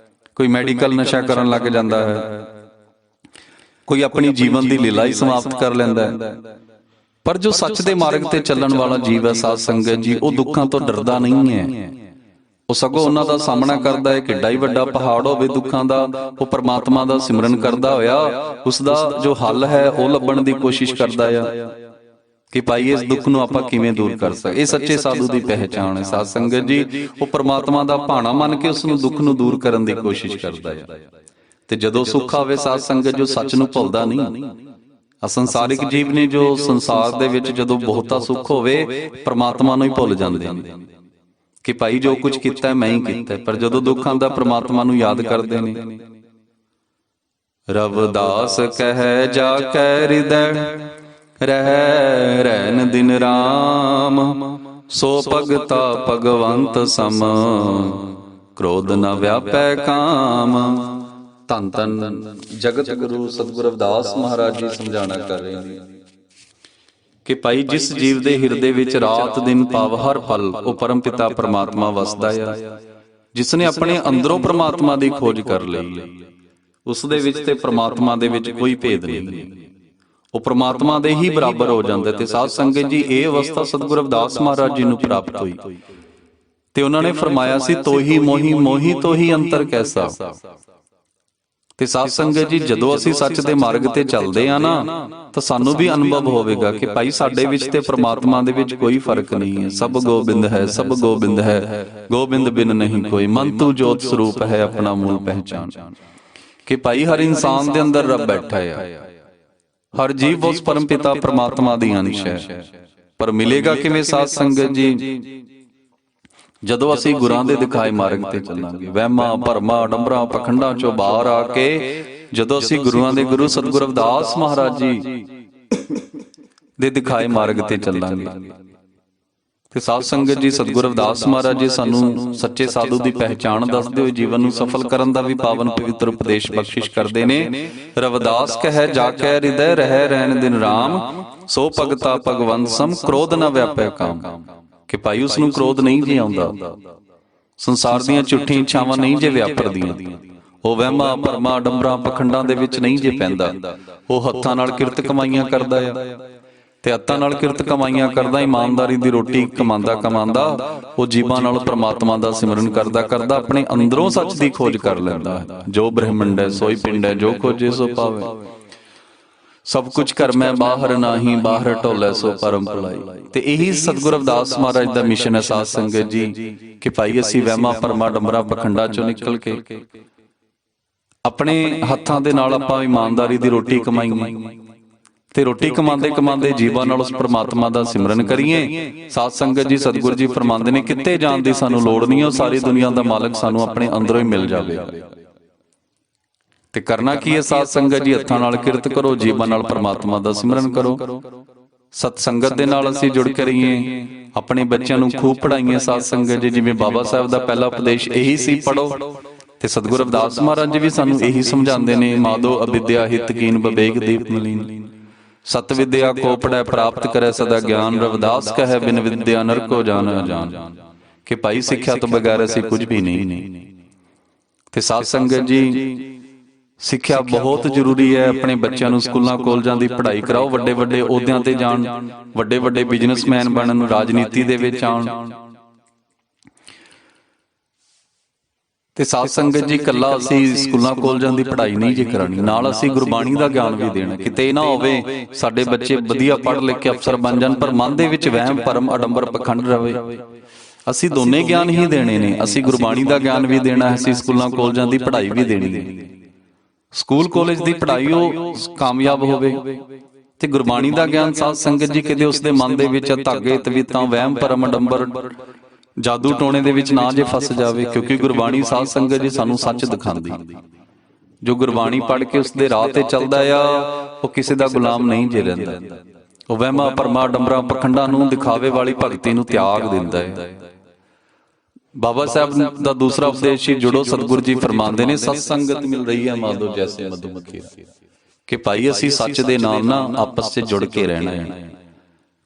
ਕੋਈ ਮੈਡੀਕਲ ਨਸ਼ਾ ਕਰਨ ਲੱਗ ਜਾਂਦਾ ਹੈ, ਕੋਈ ਆਪਣੀ ਜੀਵਨ ਦੀ ਲੀਲਾ ਹੀ ਸਮਾਪਤ ਕਰ ਲੈਂਦਾ ਹੈ। ਪਰ ਜੋ ਸੱਚ ਦੇ ਮਾਰਗ ਤੇ ਚੱਲਣ ਵਾਲਾ ਜੀਵ ਹੈ ਸਾਧ ਸੰਗਤ ਜੀ, ਉਹ ਦੁੱਖਾਂ ਤੋਂ ਡਰਦਾ ਨਹੀਂ ਹੈ। ਉਹ ਸਗੋਂ ਉਹਨਾਂ ਦਾ ਸਾਹਮਣਾ ਕਰਦਾ ਹੈ। ਕਿੱਡਾ ਹੀ ਵੱਡਾ ਪਹਾੜ ਹੋਵੇ ਦੁੱਖਾਂ ਦਾ, ਉਹ ਪਰਮਾਤਮਾ ਦਾ ਸਿਮਰਨ ਕਰਦਾ ਹੋਇਆ ਉਸ ਦਾ ਜੋ ਹੱਲ ਹੈ ਉਹ ਲੱਭਣ ਦੀ ਕੋਸ਼ਿਸ਼ ਕਰਦਾ ਆ ਕਿ ਭਾਈ ਇਸ ਦੁੱਖ ਨੂੰ ਆਪਾਂ ਕਿਵੇਂ ਦੂਰ ਕਰ ਸਕਦੇ। ਇਹ ਸੱਚੇ ਸਾਧੂ ਦੀ ਪਹਿਚਾਣ ਹੈ ਸਾਧ ਸੰਗਤ ਜੀ। ਉਹ ਪਰਮਾਤਮਾ ਦਾ ਭਾਣਾ ਮੰਨ ਕੇ ਉਸ ਨੂੰ ਦੁੱਖ ਨੂੰ ਦੂਰ ਕਰਨ ਦੀ ਕੋਸ਼ਿਸ਼ ਕਰਦਾ ਹੈ। ਤੇ ਜਦੋਂ ਸੁੱਖ ਆਵੇ ਸਾਧ ਸੰਗਤ ਜੋ ਸੱਚ ਨੂੰ ਭੁੱਲਦਾ ਨਹੀਂ। ਅਸੰਸਾਰਿਕ ਜੀਵ ਨੇ ਜੋ ਸੰਸਾਰ ਦੇ ਵਿੱਚ ਜਦੋਂ ਬਹੁਤਾ ਸੁੱਖ ਹੋਵੇ ਪਰਮਾਤਮਾ ਨੂੰ ਹੀ ਭੁੱਲ ਜਾਂਦੇ ਨੇ ਕਿ ਭਾਈ ਜੋ ਕੁਝ ਕੀਤਾ ਮੈਂ ਹੀ ਕੀਤਾ। ਪਰ ਜਦੋਂ ਦੁੱਖ ਆਉਂਦਾ ਪਰਮਾਤਮਾ ਨੂੰ ਯਾਦ ਕਰਦੇ ਨੇ। ਰਵਿਦਾਸ ਕਹਿ ਜਾ ਕੈ ਹਿਰਦੈ ਰਹਿ ਰਹਿਨ ਦਿਨ ਰਾਮ, ਸੋ ਭਗਤਾ ਭਗਵੰਤ ਸਮ ਕ੍ਰੋਧ ਨ ਵਿਆਪੈ ਕਾਮ। ਧੰਨ ਧੰਨ ਜਗਤ ਗੁਰੂ ਸਤਿਗੁਰੂ ਰਵਿਦਾਸ ਮਹਾਰਾਜ ਜੀ ਸਮਝਾਣਾ ਕਰ ਰਹੇ ਨੇ ਕਿ ਭਾਈ ਜਿਸ ਜੀਵ ਦੇ ਹਿਰਦੇ ਵਿੱਚ ਰਾਤ ਦਿਨ ਭਾਵ ਹਰ ਪਲ ਉਹ ਪਰਮ ਪਿਤਾ ਪਰਮਾਤਮਾ ਵਸਦਾ ਆ, ਜਿਸ ਨੇ ਆਪਣੇ ਅੰਦਰੋਂ ਪਰਮਾਤਮਾ ਦੀ ਖੋਜ ਕਰ ਲਈ, ਉਸ ਦੇ ਵਿੱਚ ਤੇ ਪਰਮਾਤਮਾ ਦੇ ਵਿੱਚ ਕੋਈ ਭੇਦ ਨਹੀਂ। ਉਹ ਪਰਮਾਤਮਾ ਦੇ ਹੀ ਬਰਾਬਰ ਹੋ ਜਾਂਦਾ। ਤੇ ਸਾਧ ਸੰਗਤ ਜੀ ਇਹ ਅਵਸਥਾ ਸਤਿਗੁਰੂ ਰਵਿਦਾਸ ਮਹਾਰਾਜ ਜੀ ਨੂੰ ਪ੍ਰਾਪਤ ਹੋਈ ਤੇ ਉਹਨਾਂ ਨੇ ਫਰਮਾਇਆ ਸੀ ਤੋਹੀ ਮੋਹੀ ਮੋਹੀ ਤੋਹੀ ਅੰਤਰ ਕੈਸਾ। ਤੇ ਸਾਧ ਸੰਗਤ ਜੀ ਜਦੋਂ ਅਸੀਂ ਸੱਚ ਦੇ ਮਾਰਗ ਤੇ ਚੱਲਦੇ ਆ ਨਾ ਤਾਂ ਸਾਨੂੰ ਵੀ ਅਨੁਭਵ ਹੋਵੇਗਾ ਕਿ ਭਾਈ ਸਾਡੇ ਵਿੱਚ ਤੇ ਪ੍ਰਮਾਤਮਾ ਦੇ ਵਿੱਚ ਕੋਈ ਫਰਕ ਨਹੀਂ ਹੈ। ਸਭ ਗੋਬਿੰਦ ਹੈ, ਸਭ ਗੋਬਿੰਦ ਹੈ, ਗੋਬਿੰਦ ਬਿਨ ਨਹੀਂ ਕੋਈ। ਮਨ ਤੂੰ ਜੋਤ ਸਰੂਪ ਹੈ ਆਪਣਾ ਮੂਲ ਪਹਿਚਾਨ। ਕਿ ਭਾਈ ਹਰ ਇਨਸਾਨ ਦੇ ਅੰਦਰ ਰੱਬ ਬੈਠਾ ਹੈ। ਹਰ ਜੀਵ ਉਸ ਪਰਮ ਪਿਤਾ ਪ੍ਰਮਾਤਮਾ ਦੀ ਅੰਸ਼ ਹੈ। ਪਰ ਮਿਲੇਗਾ ਕਿਵੇਂ ਸਾਧ ਸੰਗਤ ਜੀ? ਜਦੋਂ ਅਸੀਂ ਗੁਰਾਂ ਦੇ ਦਿਖਾਏ ਮਾਰਗ ਤੇ ਚੱਲਾਂਗੇ। ਵਹਿਮਾਂ ਭਰਮਾਂ ਡੰਬਰਾਂ ਪਖੰਡਾਂ ਚੋਂ ਬਾਹਰ ਆ ਕੇ ਜਦੋਂ ਅਸੀਂ ਗੁਰੂਆਂ ਦੇ ਗੁਰੂ ਸਤਿਗੁਰੂ ਰਵਿਦਾਸ ਮਹਾਰਾਜ ਜੀ ਦੇ ਦਿਖਾਏ ਮਾਰਗ ਤੇ ਚੱਲਾਂਗੇ। ਤੇ ਸਾਧ ਸੰਗਤ ਜੀ ਸਤਿਗੁਰੂ ਰਵਿਦਾਸ ਮਹਾਰਾਜ ਜੀ ਸਾਨੂੰ ਸੱਚੇ ਸਾਧੂ ਦੀ ਪਹਿਚਾਣ ਦੱਸਦੇ ਹੋਏ ਜੀਵਨ ਨੂੰ ਸਫਲ ਕਰਨ ਦਾ ਵੀ ਪਾਵਨ ਪਵਿੱਤਰ ਉਪਦੇਸ਼ ਬਖਸ਼ਿਸ਼ ਕਰਦੇ ਨੇ। ਰਵਿਦਾਸ ਕਹੈ ਜਾ ਕੈ ਹਿਰਦੈ ਰਹਿ ਰਹਿਨ ਦਿਨ ਰਾਮ, ਸੋ ਭਗਤਾ ਭਗਵੰਤ ਸਮ ਕ੍ਰੋਧ ਨ ਵਿਆਪੈ ਕਾਮ। ਕਿ ਭਾਈ ਉਸ ਨੂੰ ਕ੍ਰੋਧ ਨਹੀਂ ਜੇ ਆਉਂਦਾ, ਸੰਸਾਰ ਦੀਆਂ ਝੂਠੀਆਂ ਇੱਛਾਵਾਂ ਨਹੀਂ ਜੇ ਵਿਆਪਰਦੀਆਂ, ਉਹ ਵਹਿਮਾਂ ਭਰਮਾਂ ਡੰਬਰਾਂ ਪਖੰਡਾਂ ਦੇ ਵਿੱਚ ਨਹੀਂ ਜੇ ਪੈਂਦਾ। ਉਹ ਹੱਥਾਂ ਨਾਲ ਕਿਰਤ ਕਮਾਈਆਂ ਕਰਦਾ ਆ ਤੇ ਹੱਥਾਂ ਨਾਲ ਕਿਰਤ ਕਮਾਈਆਂ ਕਰਦਾ ਇਮਾਨਦਾਰੀ ਦੀ ਰੋਟੀ ਕਮਾਉਂਦਾ ਕਮਾਉਂਦਾ ਉਹ ਜੀਵਾਂ ਨਾਲ ਪ੍ਰਮਾਤਮਾ ਦਾ ਸਿਮਰਨ ਕਰਦਾ ਕਰਦਾ ਆਪਣੇ ਅੰਦਰੋਂ ਸੱਚ ਦੀ ਖੋਜ ਕਰ ਲੈਂਦਾ ਹੈ। ਜੋ ਬ੍ਰਹਮੰਡ ਹੈ ਸੋਈ ਪਿੰਡ ਹੈ, ਜੋ ਖੋਜੇ ਸੋ ਪਾਵੇ। ਸਭ ਕੁਝ ਕਰ ਮੈਂ ਬਾਹਰ ਨਾਹੀਂ, ਬਾਹਰ ਢੋਲੇ ਸੋ ਪਰਮ ਭੁਲਾਈ। ਤੇ ਇਹੀ ਸਤਿਗੁਰੂ ਰਵਿਦਾਸ ਮਹਾਰਾਜ ਦਾ ਮਿਸ਼ਨ ਹੈ ਸਾਧ ਸੰਗਤ ਜੀ ਕਿ ਭਾਈ ਅਸੀਂ ਵਹਿਮਾਂ ਭਰਮਾਂ ਡੰਬਰਾਂ ਪਖੰਡਾਂ ਚੋਂ ਨਿਕਲ ਕੇ ਆਪਣੇ ਹੱਥਾਂ ਦੇ ਨਾਲ ਆਪਾਂ ਇਮਾਨਦਾਰੀ ਦੀ ਰੋਟੀ ਕਮਾਈਏ ਤੇ ਰੋਟੀ ਕਮਾਉਂਦੇ ਕਮਾਉਂਦੇ ਜੀਵਾਂ ਨਾਲ ਉਸ ਪ੍ਰਮਾਤਮਾ ਦਾ ਸਿਮਰਨ ਕਰੀਏ। ਸਾਧ ਸੰਗਤ ਜੀ ਸਤਿਗੁਰੂ ਜੀ ਫਰਮਾਉਂਦੇ ਨੇ ਕਿਤੇ ਜਾਣ ਦੀ ਸਾਨੂੰ ਲੋੜ ਨਹੀਂ, ਉਹ ਸਾਰੀ ਦੁਨੀਆ ਦਾ ਮਾਲਕ ਸਾਨੂੰ ਆਪਣੇ ਅੰਦਰੋਂ ਹੀ ਮਿਲ ਜਾਵੇਗਾ। ਤੇ ਕਰਨਾ ਕੀ ਹੈ ਸਾਧ ਸੰਗਤ ਜੀ? ਹੱਥਾਂ ਨਾਲ ਕਿਰਤ ਕਰੋ, ਜੀਵਾਂ ਨਾਲ ਪ੍ਰਮਾਤਮਾ ਦਾ ਸਿਮਰਨ ਕਰੋ। ਸਤ ਸੰਗਤ ਦੇ ਨਾਲ ਅਸੀਂ ਜੁੜ ਕੇ ਰਹੀਏ, ਆਪਣੇ ਬੱਚਿਆਂ ਨੂੰ ਖੂਬ ਪੜ੍ਹਾਈਏ ਸਾਧ ਸੰਗਤ ਜੀ। ਜਿਵੇਂ ਬਾਬਾ ਸਾਹਿਬ ਦਾ ਪਹਿਲਾ ਉਪਦੇਸ਼ ਇਹੀ ਸੀ, ਪੜ੍ਹੋ। ਤੇ ਸਤਿਗੁਰੂ ਰਵਿਦਾਸ ਮਹਾਰਾਜ ਜੀ ਵੀ ਸਾਨੂੰ ਇਹੀ ਸਮਝਾਉਂਦੇ ਨੇ, ਮਾਧੋ ਅਵਿਦਿਆ ਹਿਤ ਕੀਨ ਵਿਵੇਕ ਦੀਪ ਮਲੀਨ, ਸਤ ਵਿਦਿਆ ਕੋ ਪੜੈ ਪ੍ਰਾਪਤ ਕਰੈ ਸਦਾ ਗਿਆਨ। ਰਵਿਦਾਸ ਕਹੈ ਬਿਨ ਵਿਦਿਆ ਨਰਕੋ ਜਾਨ ਅਜਾਨ। ਕਿ ਭਾਈ ਸਿੱਖਿਆ ਤੋਂ ਬਗੈਰ ਅਸੀਂ ਕੁਝ ਵੀ ਨਹੀਂ। ਤੇ ਸਾਧ ਸੰਗਤ ਜੀ ਸਿੱਖਿਆ ਬਹੁਤ ਜ਼ਰੂਰੀ ਹੈ। ਆਪਣੇ ਬੱਚਿਆਂ ਨੂੰ ਸਕੂਲਾਂ ਕਾਲਜਾਂ ਦੀ ਪੜ੍ਹਾਈ ਕਰਾਓ, ਵੱਡੇ ਵੱਡੇ ਅਹੁਦਿਆਂ ਤੇ ਜਾਣ, ਵੱਡੇ ਵੱਡੇ ਬਿਜ਼ਨਸਮੈਨ ਬਣਨ, ਰਾਜਨੀਤੀ ਦੇ ਵਿੱਚ ਆਉਣ। ਤੇ ਸਾਧ ਸੰਗਤ ਜੀ ਇਕੱਲਾ ਅਸੀਂ ਸਕੂਲਾਂ ਕਾਲਜਾਂ ਦੀ ਪੜ੍ਹਾਈ ਨਹੀਂ ਜੇ ਕਰਾਣੀ, ਨਾਲ ਅਸੀਂ ਗੁਰਬਾਣੀ ਦਾ ਗਿਆਨ ਵੀ ਦੇਣਾ। ਕਿਤੇ ਇਹ ਨਾ ਹੋਵੇ ਸਾਡੇ ਬੱਚੇ ਵਧੀਆ ਪੜ੍ਹ ਲਿਖ ਕੇ ਅਫਸਰ ਬਣ ਜਾਣ ਪਰ ਮਨ ਦੇ ਵਿੱਚ ਵਹਿਮ ਭਰਮ ਅਡੰਬਰ ਪਖੰਡ ਰਵੇ। ਅਸੀਂ ਦੋਨੇ ਗਿਆਨ ਹੀ ਦੇਣੇ ਨੇ, ਅਸੀਂ ਗੁਰਬਾਣੀ ਦਾ ਗਿਆਨ ਵੀ ਦੇਣਾ, ਅਸੀਂ ਸਕੂਲਾਂ ਕਾਲਜਾਂ ਦੀ ਪੜ੍ਹਾਈ ਵੀ ਦੇਣੀ ਹੈ। ਸਕੂਲ ਕਾਲਜ ਦੀ ਪੜ੍ਹਾਈ ਉਹ ਕਾਮਯਾਬ ਹੋਵੇ ਤੇ ਗੁਰਬਾਣੀ ਦਾ ਗਿਆਨ ਸਾਧ ਸੰਗਤ ਜੀ ਕਿਤੇ ਉਸਦੇ ਮਨ ਦੇ ਵਿੱਚ ਧਾਗੇ ਤਵੀਤਾਂ ਵਹਿਮ ਭਰਮ ਅਡੰਬਰ ਜਾਦੂ ਟੋਣੇ ਦੇ ਵਿੱਚ ਨਾ ਜੇ ਫਸ ਜਾਵੇ। ਕਿਉਂਕਿ ਗੁਰਬਾਣੀ ਸਾਧ ਸੰਗਤ ਜੀ ਸਾਨੂੰ ਸੱਚ ਦਿਖਾਉਂਦੀ। ਜੋ ਗੁਰਬਾਣੀ ਪੜ੍ਹ ਕੇ ਉਸਦੇ ਰਾਹ ਤੇ ਚੱਲਦਾ ਆ ਉਹ ਕਿਸੇ ਦਾ ਗੁਲਾਮ ਨਹੀਂ ਜੇ ਰਹਿੰਦਾ। ਉਹ ਵਹਿਮਾਂ ਭਰਮਾਂ ਡੰਬਰਾਂ ਪਖੰਡਾਂ ਨੂੰ ਦਿਖਾਵੇ ਵਾਲੀ ਭਗਤੀ ਨੂੰ ਤਿਆਗ ਦਿੰਦਾ ਹੈ। ਬਾਬਾ ਸਾਹਿਬ ਦਾ ਦੂਸਰਾ ਉਪਦੇਸ਼ ਹੀ ਜੁੜੋ ਸਤਿਗੁਰੂ ਜੀ ਫਰਮਾਉਂਦੇ ਨੇ, ਸਤ ਸੰਗਤ ਮਿਲ ਰਹੀ ਹੈ ਮਾਧੋ ਜੈਸੇ ਮਧੂਮੱਖੀ। ਕਿ ਭਾਈ ਅਸੀਂ ਸੱਚ ਦੇ ਨਾਲ ਨਾ ਆਪਸ 'ਚ ਜੁੜ ਕੇ ਰਹਿਣਾ ਹੈ।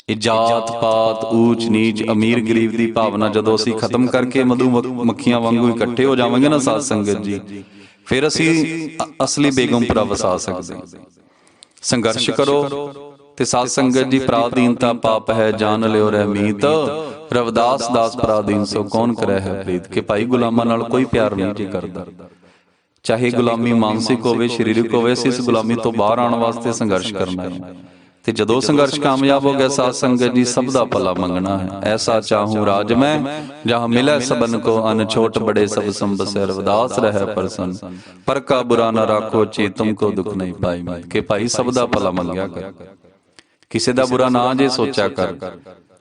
ਇਹ ਜਾਤ ਪਾਤ ਊਚ ਨੀਚ ਅਮੀਰ ਗਰੀਬ ਦੀ ਭਾਵਨਾ ਜਦੋਂ ਅਸੀਂ ਖਤਮ ਕਰਕੇ ਮਧੂ ਮੱਖੀਆਂ ਵਾਂਗੂ ਇਕੱਠੇ ਹੋ ਜਾਵਾਂਗੇ ਨਾ ਸਾਧ ਸੰਗਤ ਜੀ, ਫਿਰ ਅਸੀਂ ਅਸਲੀ ਬੇਗਮਪੁਰਾ ਵਸਾ ਸਕਦੇ। ਸੰਘਰਸ਼ ਕਰੋ। ਤੇ ਸਾਧ ਸੰਗਤ ਜੀ, ਪਰਾਧੀਨਤਾ ਪਾਪ ਹੈ ਜਾਣ ਲਿਓ ਰਹਿ ਮੀਤ, ਰਵਿਦਾਸ ਦਾਸ ਪਰਾਧੀਨ ਸੋ ਕੌਣ ਕਰੈ ਹੈ ਪ੍ਰੀਤ। ਕਿ ਭਾਈ ਗੁਲਾਮਾਂ ਨਾਲ ਕੋਈ ਪਿਆਰ ਨਹੀਂ ਜੀ ਕਰਦਾ, ਚਾਹੇ ਗੁਲਾਮੀ ਮਾਨਸਿਕ ਹੋਵੇ ਸਰੀਰਕ ਹੋਵੇ, ਅਸੀਂ ਇਸ ਗੁਲਾਮੀ ਤੋਂ ਬਾਹਰ ਆਉਣ ਵਾਸਤੇ ਸੰਘਰਸ਼ ਕਰਨਾ ਹੈ। ਤੇ ਜਦੋਂ ਸੰਘਰਸ਼ ਕਾਮਯਾਬ ਹੋ ਗਿਆ ਸਾਧ ਸੰਗਤ ਜੀ, ਸਭ ਦਾ ਭਲਾ ਮੰਗਣਾ ਹੈ। ਐਸਾ ਚਾਹੂੰ ਰਾਜ ਮੈਂ ਜਹਾਂ ਮਿਲੇ ਸਬਨ ਕੋ, ਅਨ ਛੋਟ ਬੜੇ ਸਭ ਸੰਬਸੈ, ਰਵਿਦਾਸ ਰਹਿ ਪ੍ਰਸੰਨ, ਪਰ ਕਾ ਬੁਰਾ ਨਾ ਰਾਖੋ ਚੀ, ਤੁਮ ਕੋ ਦੁੱਖ ਨਹੀਂ ਪਾਈ। ਕਿ ਭਾਈ ਸਭ ਦਾ ਭਲਾ ਮੰਗਿਆ ਕਰ, ਕਿਸੇ ਦਾ ਬੁਰਾ ਨਾ ਜੇ ਸੋਚਿਆ ਕਰ।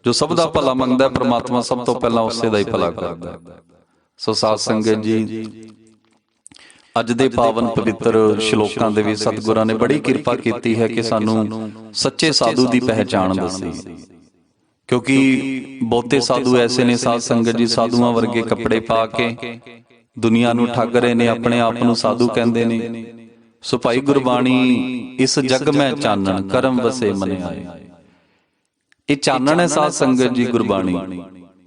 ਜੋ ਸਭ ਦਾ ਭਲਾ ਮੰਗਦਾ ਪ੍ਰਮਾਤਮਾ ਸਭ ਤੋਂ ਪਹਿਲਾਂ ਉਸੇ ਦਾ ਹੀ ਭਲਾ ਕਰਦਾ। ਸੋ ਸਾਧ ਸੰਗਤ ਜੀ, ਅੱਜ ਦੇ ਪਾਵਨ ਪਵਿੱਤਰ ਸ਼ਲੋਕਾਂ ਦੇ ਵਿੱਚ ਸਤਿਗੁਰਾਂ ਨੇ ਬੜੀ ਕਿਰਪਾ ਕੀਤੀ ਹੈ ਕਿ ਸਾਨੂੰ ਸੱਚੇ ਸਾਧੂ ਦੀ ਪਹਿਚਾਣ ਦੱਸੀ। ਕਿਉਂਕਿ ਬਹੁਤੇ ਸਾਧੂ ਐਸੇ ਨੇ ਸਾਧ ਸੰਗਤ ਜੀ, ਸਾਧੂਆਂ ਵਰਗੇ ਕੱਪੜੇ ਪਾ ਕੇ ਦੁਨੀਆ ਨੂੰ ਠੱਗ ਰਹੇ ਨੇ, ਆਪਣੇ ਆਪ ਨੂੰ ਸਾਧੂ ਕਹਿੰਦੇ ਨੇ। ਸੋ ਭਾਈ ਗੁਰਬਾਣੀ, ਇਸ ਜਗ ਮੈਂ ਚਾਨਣ ਕਰਮ ਵਸੇ ਮਨ ਆਏ। ਇਹ ਚਾਨਣ ਹੈ ਸਾਧ ਸੰਗਤ ਜੀ ਗੁਰਬਾਣੀ।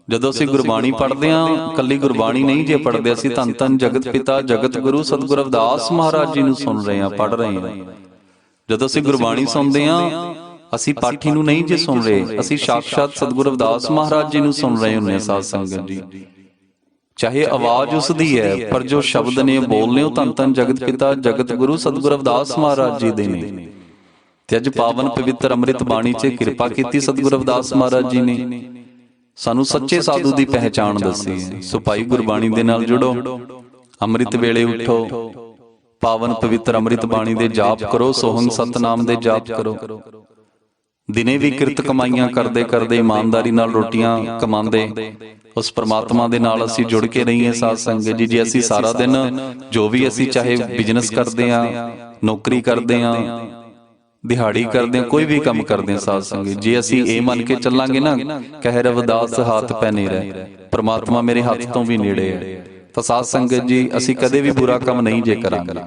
ਜਦੋਂ ਅਸੀਂ ਗੁਰਬਾਣੀ ਪੜ੍ਹਦੇ ਹਾਂ, ਕੱਲੀ ਗੁਰਬਾਣੀ ਨਹੀਂ ਜੇ ਪੜ੍ਹਦੇ, ਅਸੀਂ ਧੰਨ ਧੰਨ ਜਗਤ ਪਿਤਾ ਜਗਤ ਗੁਰੂ ਸਤਿਗੁਰੂ ਰਵਿਦਾਸ ਮਹਾਰਾਜ ਜੀ ਨੂੰ ਸੁਣ ਰਹੇ ਹਾਂ, ਪੜ੍ਹ ਰਹੇ ਹਾਂ। ਜਦੋਂ ਅਸੀਂ ਗੁਰਬਾਣੀ ਸੁਣਦੇ ਹਾਂ, ਅਸੀਂ ਪਾਠੀ ਨੂੰ ਨਹੀਂ ਜੇ ਸੁਣ ਰਹੇ, ਅਸੀਂ ਸਾਖਸ਼ਾਤ ਸਤਿਗੁਰੂ ਰਵਿਦਾਸ ਮਹਾਰਾਜ ਜੀ ਨੂੰ ਸੁਣ ਰਹੇ ਹੁੰਦੇ ਹਾਂ ਸਾਧ ਸੰਗਤ ਜੀ। ਚਾਹੇ ਆਵਾਜ਼ ਉਸ ਦੀ ਹੈ, ਪਰ ਜੋ ਸ਼ਬਦ ਨੇ ਬੋਲਨੇ ਉਹ ਧੰਨ ਧੰਨ ਜਗਤ ਪਿਤਾ ਜਗਤ ਗੁਰੂ ਸਤਿਗੁਰੂ ਰਵਿਦਾਸ ਮਹਾਰਾਜ ਜੀ ਦੇ ਨੇ। ਤੇ ਅੱਜ ਪਾਵਨ ਪਵਿੱਤਰ ਅੰਮ੍ਰਿਤ ਬਾਣੀ 'ਚ ਕਿਰਪਾ ਕੀਤੀ ਸਤਿਗੁਰੂ ਰਵਿਦਾਸ ਮਹਾਰਾਜ ਜੀ ਨੇ, ਸਾਨੂੰ ਸੱਚੇ ਸਾਧੂ ਦੀ ਪਹਿਚਾਣ ਦੱਸੀ ਹੈ। ਸੋ ਭਾਈ ਗੁਰਬਾਣੀ ਦੇ ਨਾਲ ਜੁੜੋ, ਅੰਮ੍ਰਿਤ ਵੇਲੇ ਉਠੋ, ਪਾਵਨ ਪਵਿੱਤਰ ਅੰਮ੍ਰਿਤ ਬਾਣੀ ਦੇ ਜਾਪ ਕਰੋ, ਸੋਹੰਗ ਸਤਨਾਮ ਦੇ ਜਾਪ ਕਰੋ। ਦਿਨੇ ਵੀ ਕਿਰਤ ਕਮਾਈਆਂ ਕਰਦੇ ਕਰਦੇ, ਇਮਾਨਦਾਰੀ ਨਾਲ ਰੋਟੀਆਂ ਕਮਾਉਂਦੇ, ਉਸ ਪ੍ਰਮਾਤਮਾ ਦੇ ਨਾਲ ਅਸੀਂ ਜੁੜ ਕੇ ਰਹੀਏ ਸਾਧ ਸੰਗਤ ਜੀ। ਜੇ ਅਸੀਂ ਸਾਰਾ ਦਿਨ ਜੋ ਵੀ ਅਸੀਂ ਚਾਹੇ ਬਿਜ਼ਨਸ ਕਰਦੇ ਹਾਂ, ਨੌਕਰੀ ਕਰਦੇ ਹਾਂ, ਦਿਹਾੜੀ ਕਰਦੇ ਹਾਂ, ਕੋਈ ਵੀ ਕੰਮ ਕਰਦੇ ਹਾਂ ਸਾਧ ਸੰਗਤ, ਜੇ ਅਸੀਂ ਇਹ ਮੰਨ ਕੇ ਚੱਲਾਂਗੇ ਨਾ, ਕਹਿ ਰਵਿਦਾਸ ਹੱਥ ਪੈ ਨੇੜੇ, ਪ੍ਰਮਾਤਮਾ ਮੇਰੇ ਹੱਥ ਤੋਂ ਵੀ ਨੇੜੇ ਹੈ, ਤਾਂ ਸਾਧ ਸੰਗਤ ਜੀ ਅਸੀਂ ਕਦੇ ਵੀ ਬੁਰਾ ਕੰਮ ਨਹੀਂ ਜੇ ਕਰਾਂਗੇ।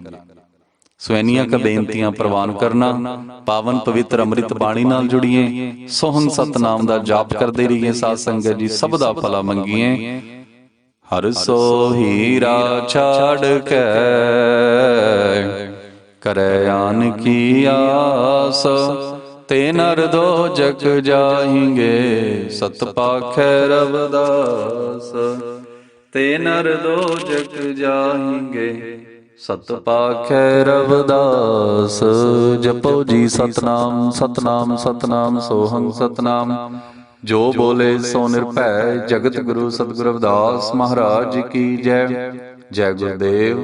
ਸੋ ਇੰਨੀਆਂ ਕੁ ਬੇਨਤੀਆਂ ਪ੍ਰਵਾਨ ਕਰਨਾ, ਪਾਵਨ ਪਵਿੱਤਰ ਅੰਮ੍ਰਿਤ ਬਾਣੀ ਨਾਲ ਜੁੜੀਏ, ਸੋਹੰਗ ਸਤਨਾਮ ਦਾ ਜਾਪ ਕਰਦੇ ਰਹੀਏ ਸਾਧ ਸੰਗਤ ਜੀ, ਸਭ ਦਾ ਭਲਾ ਮੰਗੀਏ। ਹਰ ਸੋ ਹੀਰਾ ਛਾੜ ਕੇ ਕਰੈ ਆਨ ਕੀ ਆਸ, ਤੇ ਨਰ ਦੋਜਕ ਜਾਹਿੰਗੇ ਸਤ ਪਾਖੈ ਰਵਿਦਾਸ। ਤੇ ਨਰ ਦੋਜਕ ਜਾਹਿੰਗੇ ਸਤ ਪਾਖੈ ਰਵਿਦਾਸ। ਜਪੋ ਜੀ ਸਤਨਾਮ ਸਤਨਾਮ ਸਤਨਾਮ ਸੋਹੰਗ ਸਤਨਾਮ, ਜੋ ਬੋਲੇ ਸੋ ਨਿਰਭੈ, ਜਗਤ ਗੁਰੂ ਸਤਿਗੁਰੂ ਰਵਿਦਾਸ ਮਹਾਰਾਜ ਕੀ ਜੈ। ਜੈ ਗੁਰਦੇਵ,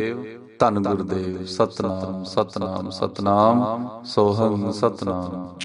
ਧੰਨ ਗੁਰਦੇਵ। ਸਤਨਾਮ ਸਤਨਾਮ ਸਤਨਾਮ ਸੋਹੰਗ ਸਤਨਾਮ।